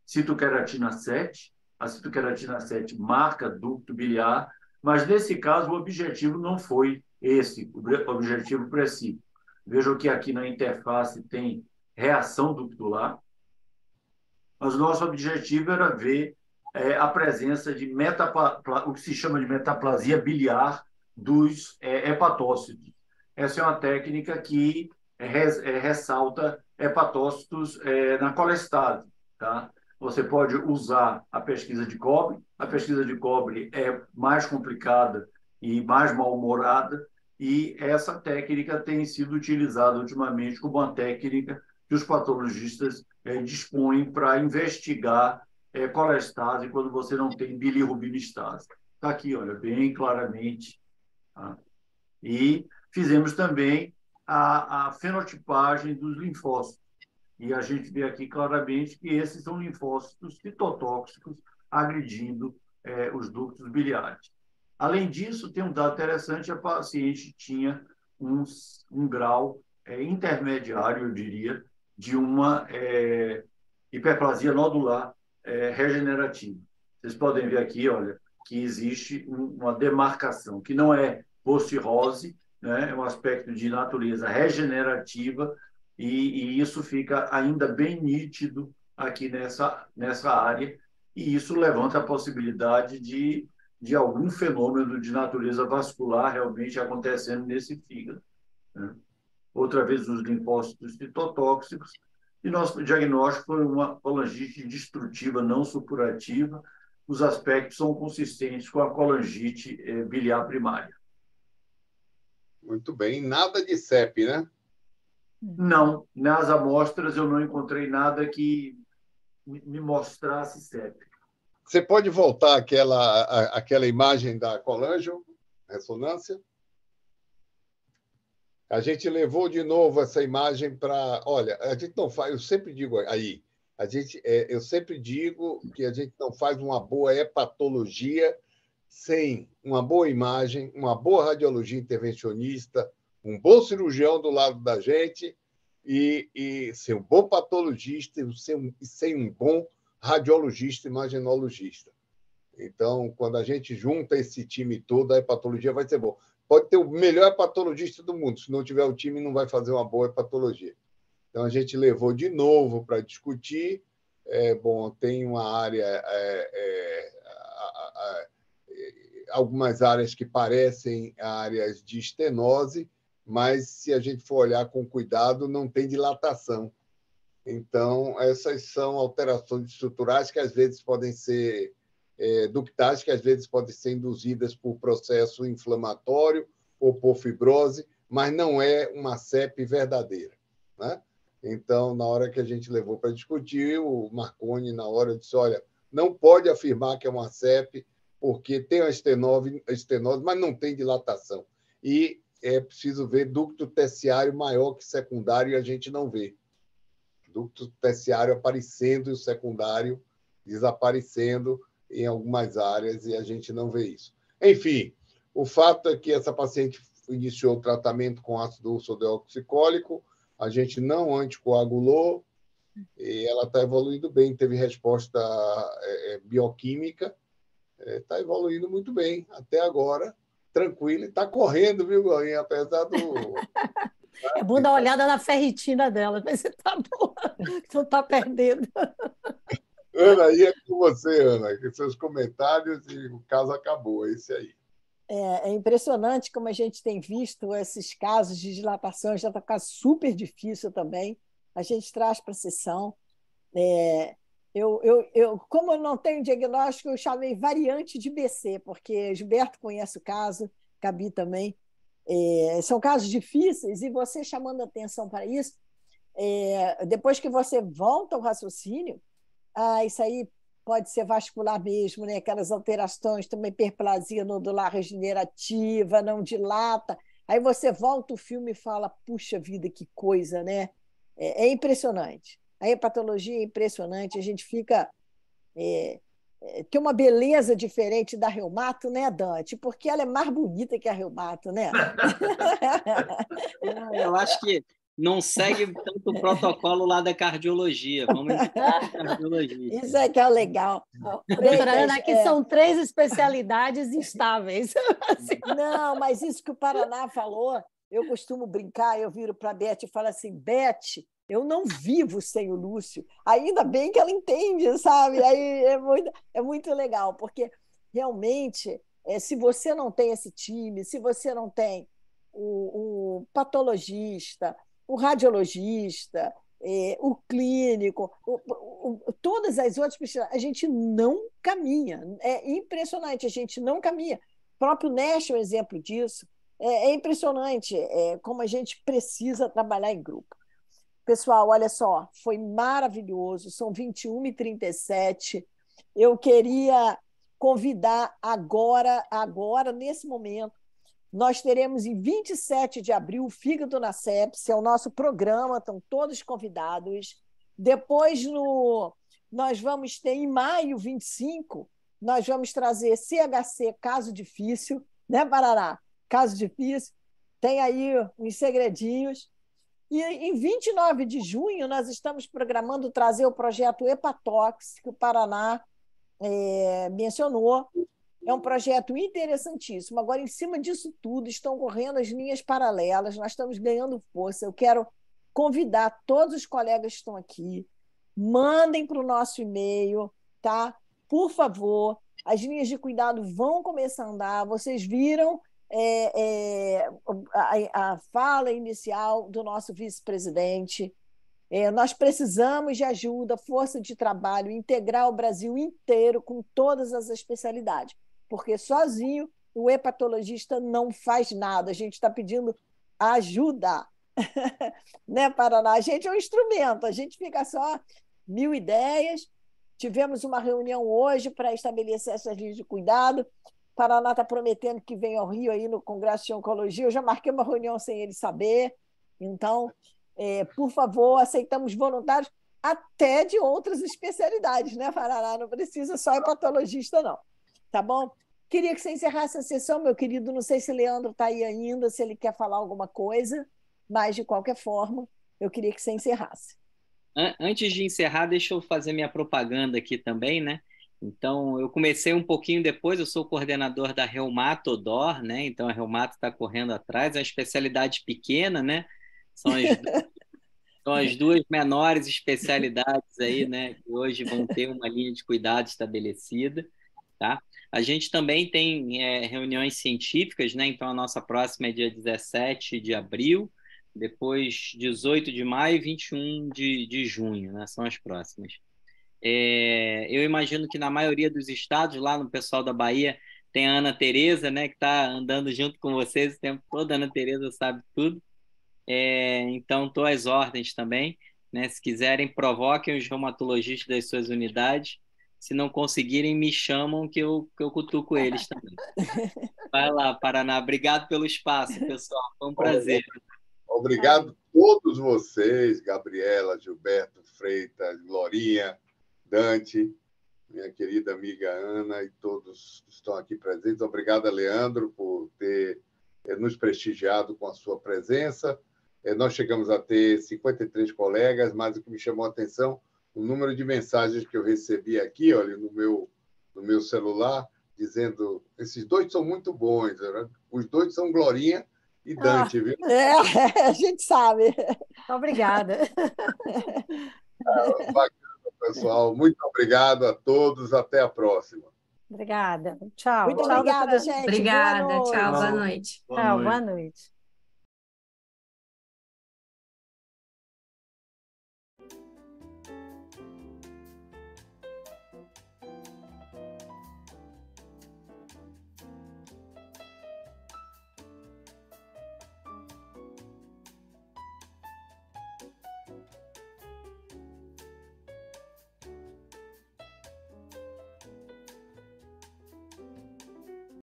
S8: citoqueratina 7, a citoqueratina 7 marca ducto biliar, mas nesse caso o objetivo não foi esse, o objetivo precípico. Vejam que aqui na interface tem reação ductular, mas o nosso objetivo era ver a presença de o que se chama de metaplasia biliar dos hepatócitos. Essa é uma técnica que ressalta hepatócitos na colestase. Tá? Você pode usar a pesquisa de cobre. A pesquisa de cobre é mais complicada e mais mal-humorada, e essa técnica tem sido utilizada ultimamente como uma técnica que os patologistas dispõem para investigar colestase quando você não tem bilirrubinestase. Está aqui, olha, bem claramente. Tá? E fizemos também a fenotipagem dos linfócitos. E a gente vê aqui claramente que esses são linfócitos citotóxicos agredindo os ductos biliares. Além disso, tem um dado interessante, a paciente tinha um grau intermediário, eu diria, de uma hiperplasia nodular regenerativa. Vocês podem ver aqui, olha, que existe uma demarcação, que não é post-cirrose, né? É um aspecto de natureza regenerativa, e isso fica ainda bem nítido aqui nessa área, e isso levanta a possibilidade de algum fenômeno de natureza vascular realmente acontecendo nesse fígado. Né? Outra vez, os linfócitos citotóxicos, e nosso diagnóstico foi uma colangite destrutiva não supurativa. Os aspectos são consistentes com a colangite biliar primária.
S2: Muito bem. Nada de CEP, né?
S8: Não. Nas amostras eu não encontrei nada que me mostrasse CEP.
S2: Você pode voltar àquela imagem da colangio, ressonância? A gente levou de novo essa imagem para... Olha, a gente não faz... Eu sempre digo aí, eu sempre digo que a gente não faz uma boa hepatologia sem uma boa imagem, uma boa radiologia intervencionista, um bom cirurgião do lado da gente e ser um bom patologista e sem um bom radiologista e imagenologista. Então, quando a gente junta esse time todo, a hepatologia vai ser boa. Pode ter o melhor hepatologista do mundo, se não tiver o time, não vai fazer uma boa hepatologia. Então, a gente levou de novo para discutir. Tem uma área, algumas áreas que parecem áreas de estenose, mas, se a gente for olhar com cuidado, não tem dilatação. Então, essas são alterações estruturais que, às vezes, podem ser ductais, que, às vezes, podem ser induzidas por processo inflamatório ou por fibrose, mas não é uma CEP verdadeira. Né? Então, na hora que a gente levou para discutir, o Marconi, na hora, disse, olha, não pode afirmar que é uma CEP, porque tem a estenose, mas não tem dilatação. E é preciso ver ducto terciário maior que secundário, e a gente não vê. Ducto terciário aparecendo e o secundário desaparecendo em algumas áreas, e a gente não vê isso. Enfim, o fato é que essa paciente iniciou o tratamento com ácido ursodeoxicólico, a gente não anticoagulou, e ela está evoluindo bem, teve resposta bioquímica, está evoluindo muito bem até agora, tranquilo, e está correndo, viu, Glorinha? Apesar do...
S7: É bom dar uma olhada na ferritina dela, ver se está boa, se não está perdendo.
S2: Ana, aí é com você, Ana, com seus comentários, e o caso acabou, é esse aí.
S3: É impressionante como a gente tem visto esses casos de dilatação, já está ficando super difícil também. A gente traz para a sessão. Como eu não tenho diagnóstico, eu chamei variante de BC, porque Gilberto conhece o caso, Gabi também. São casos difíceis, e você chamando atenção para isso, depois que você volta ao raciocínio, isso aí pode ser vascular mesmo, né? Aquelas alterações, também hiperplasia nodular regenerativa, não dilata. Aí você volta o filme e fala, puxa vida, que coisa, né? É impressionante. A hepatologia é impressionante, a gente fica... tem uma beleza diferente da reumato, né, Dante? Porque ela é mais bonita que a reumato, né?
S6: Eu acho que não segue tanto o protocolo lá da cardiologia. Vamos indicar a cardiologia.
S3: Isso é que é legal.
S7: Doutora Ana, aqui são 3 especialidades instáveis.
S3: Não, mas isso que o Paraná falou, eu costumo brincar, eu viro para a Beth e falo assim, Beth, eu não vivo sem o Lúcio. Ainda bem que ela entende, sabe? Aí é muito legal, porque realmente, se você não tem esse time, se você não tem o patologista, o radiologista, o clínico, todas as outras pessoas, a gente não caminha. É impressionante, a gente não caminha. O próprio Nash é um exemplo disso. É impressionante como a gente precisa trabalhar em grupo. Pessoal, olha só, foi maravilhoso, são 21h37. Eu queria convidar agora, nesse momento, nós teremos em 27 de abril o Fígado na Sepse, é o nosso programa, estão todos convidados. Depois, nós vamos ter, em maio 25, nós vamos trazer CHC, caso difícil, né, Paraná? Caso difícil, tem aí uns segredinhos. E em 29 de junho, nós estamos programando trazer o projeto Hepatox, que o Paraná mencionou. É um projeto interessantíssimo. Agora, em cima disso tudo, estão correndo as linhas paralelas, nós estamos ganhando força. Eu quero convidar todos os colegas que estão aqui, mandem para o nosso e-mail, tá? Por favor, as linhas de cuidado vão começar a andar. Vocês viram a fala inicial do nosso vice-presidente. Nós precisamos de ajuda, força de trabalho, integrar o Brasil inteiro com todas as especialidades, porque sozinho o hepatologista não faz nada. A gente está pedindo ajuda. Né, Paraná? A gente é um instrumento, a gente fica só 1000 ideias. Tivemos uma reunião hoje para estabelecer essas linhas de cuidado. Paraná está prometendo que vem ao Rio aí no Congresso de Oncologia. Eu já marquei uma reunião sem ele saber. Então, por favor, aceitamos voluntários até de outras especialidades, né, Paraná? Não precisa só hepatologista, não. Tá bom? Queria que você encerrasse a sessão, meu querido. Não sei se o Leandro está aí ainda, se ele quer falar alguma coisa, mas, de qualquer forma, eu queria que você encerrasse.
S6: Antes de encerrar, deixa eu fazer minha propaganda aqui também, né? Então, eu comecei um pouquinho depois, eu sou coordenador da Reumatodor, né? Então, a Reumato está correndo atrás, é uma especialidade pequena, né? São as duas menores especialidades aí, né? Que hoje vão ter uma linha de cuidado estabelecida, tá? A gente também tem reuniões científicas, né? Então, a nossa próxima é dia 17 de abril, depois 18 de maio e 21 de junho, né? São as próximas. Eu imagino que na maioria dos estados, lá no pessoal da Bahia, tem a Ana Tereza, né, que está andando junto com vocês o tempo todo. A Ana Tereza sabe tudo. Então, estou às ordens também, né? Se quiserem, provoquem os reumatologistas das suas unidades. Se não conseguirem, me chamam que eu cutuco eles também. Vai lá, Paraná. Obrigado pelo espaço, pessoal. Foi um prazer.
S2: Obrigado a todos vocês, Gabriela, Gilberto Freitas, Glorinha, Dante, minha querida amiga Ana e todos que estão aqui presentes. Obrigado, Leandro, por ter nos prestigiado com a sua presença. Nós chegamos a ter 53 colegas, mas o que me chamou a atenção, o número de mensagens que eu recebi aqui, olha, no meu celular, dizendo esses dois são muito bons, né? Os dois são Glorinha e Dante, viu?
S3: A gente sabe.
S7: Obrigada.
S2: Bacana, pessoal. Muito obrigado a todos. Até a próxima.
S7: Obrigada. Tchau.
S3: Muito
S7: Tchau,
S3: obrigada, gente.
S4: Obrigada.
S3: Boa noite.
S4: Tchau, boa noite.
S7: Tchau, boa noite.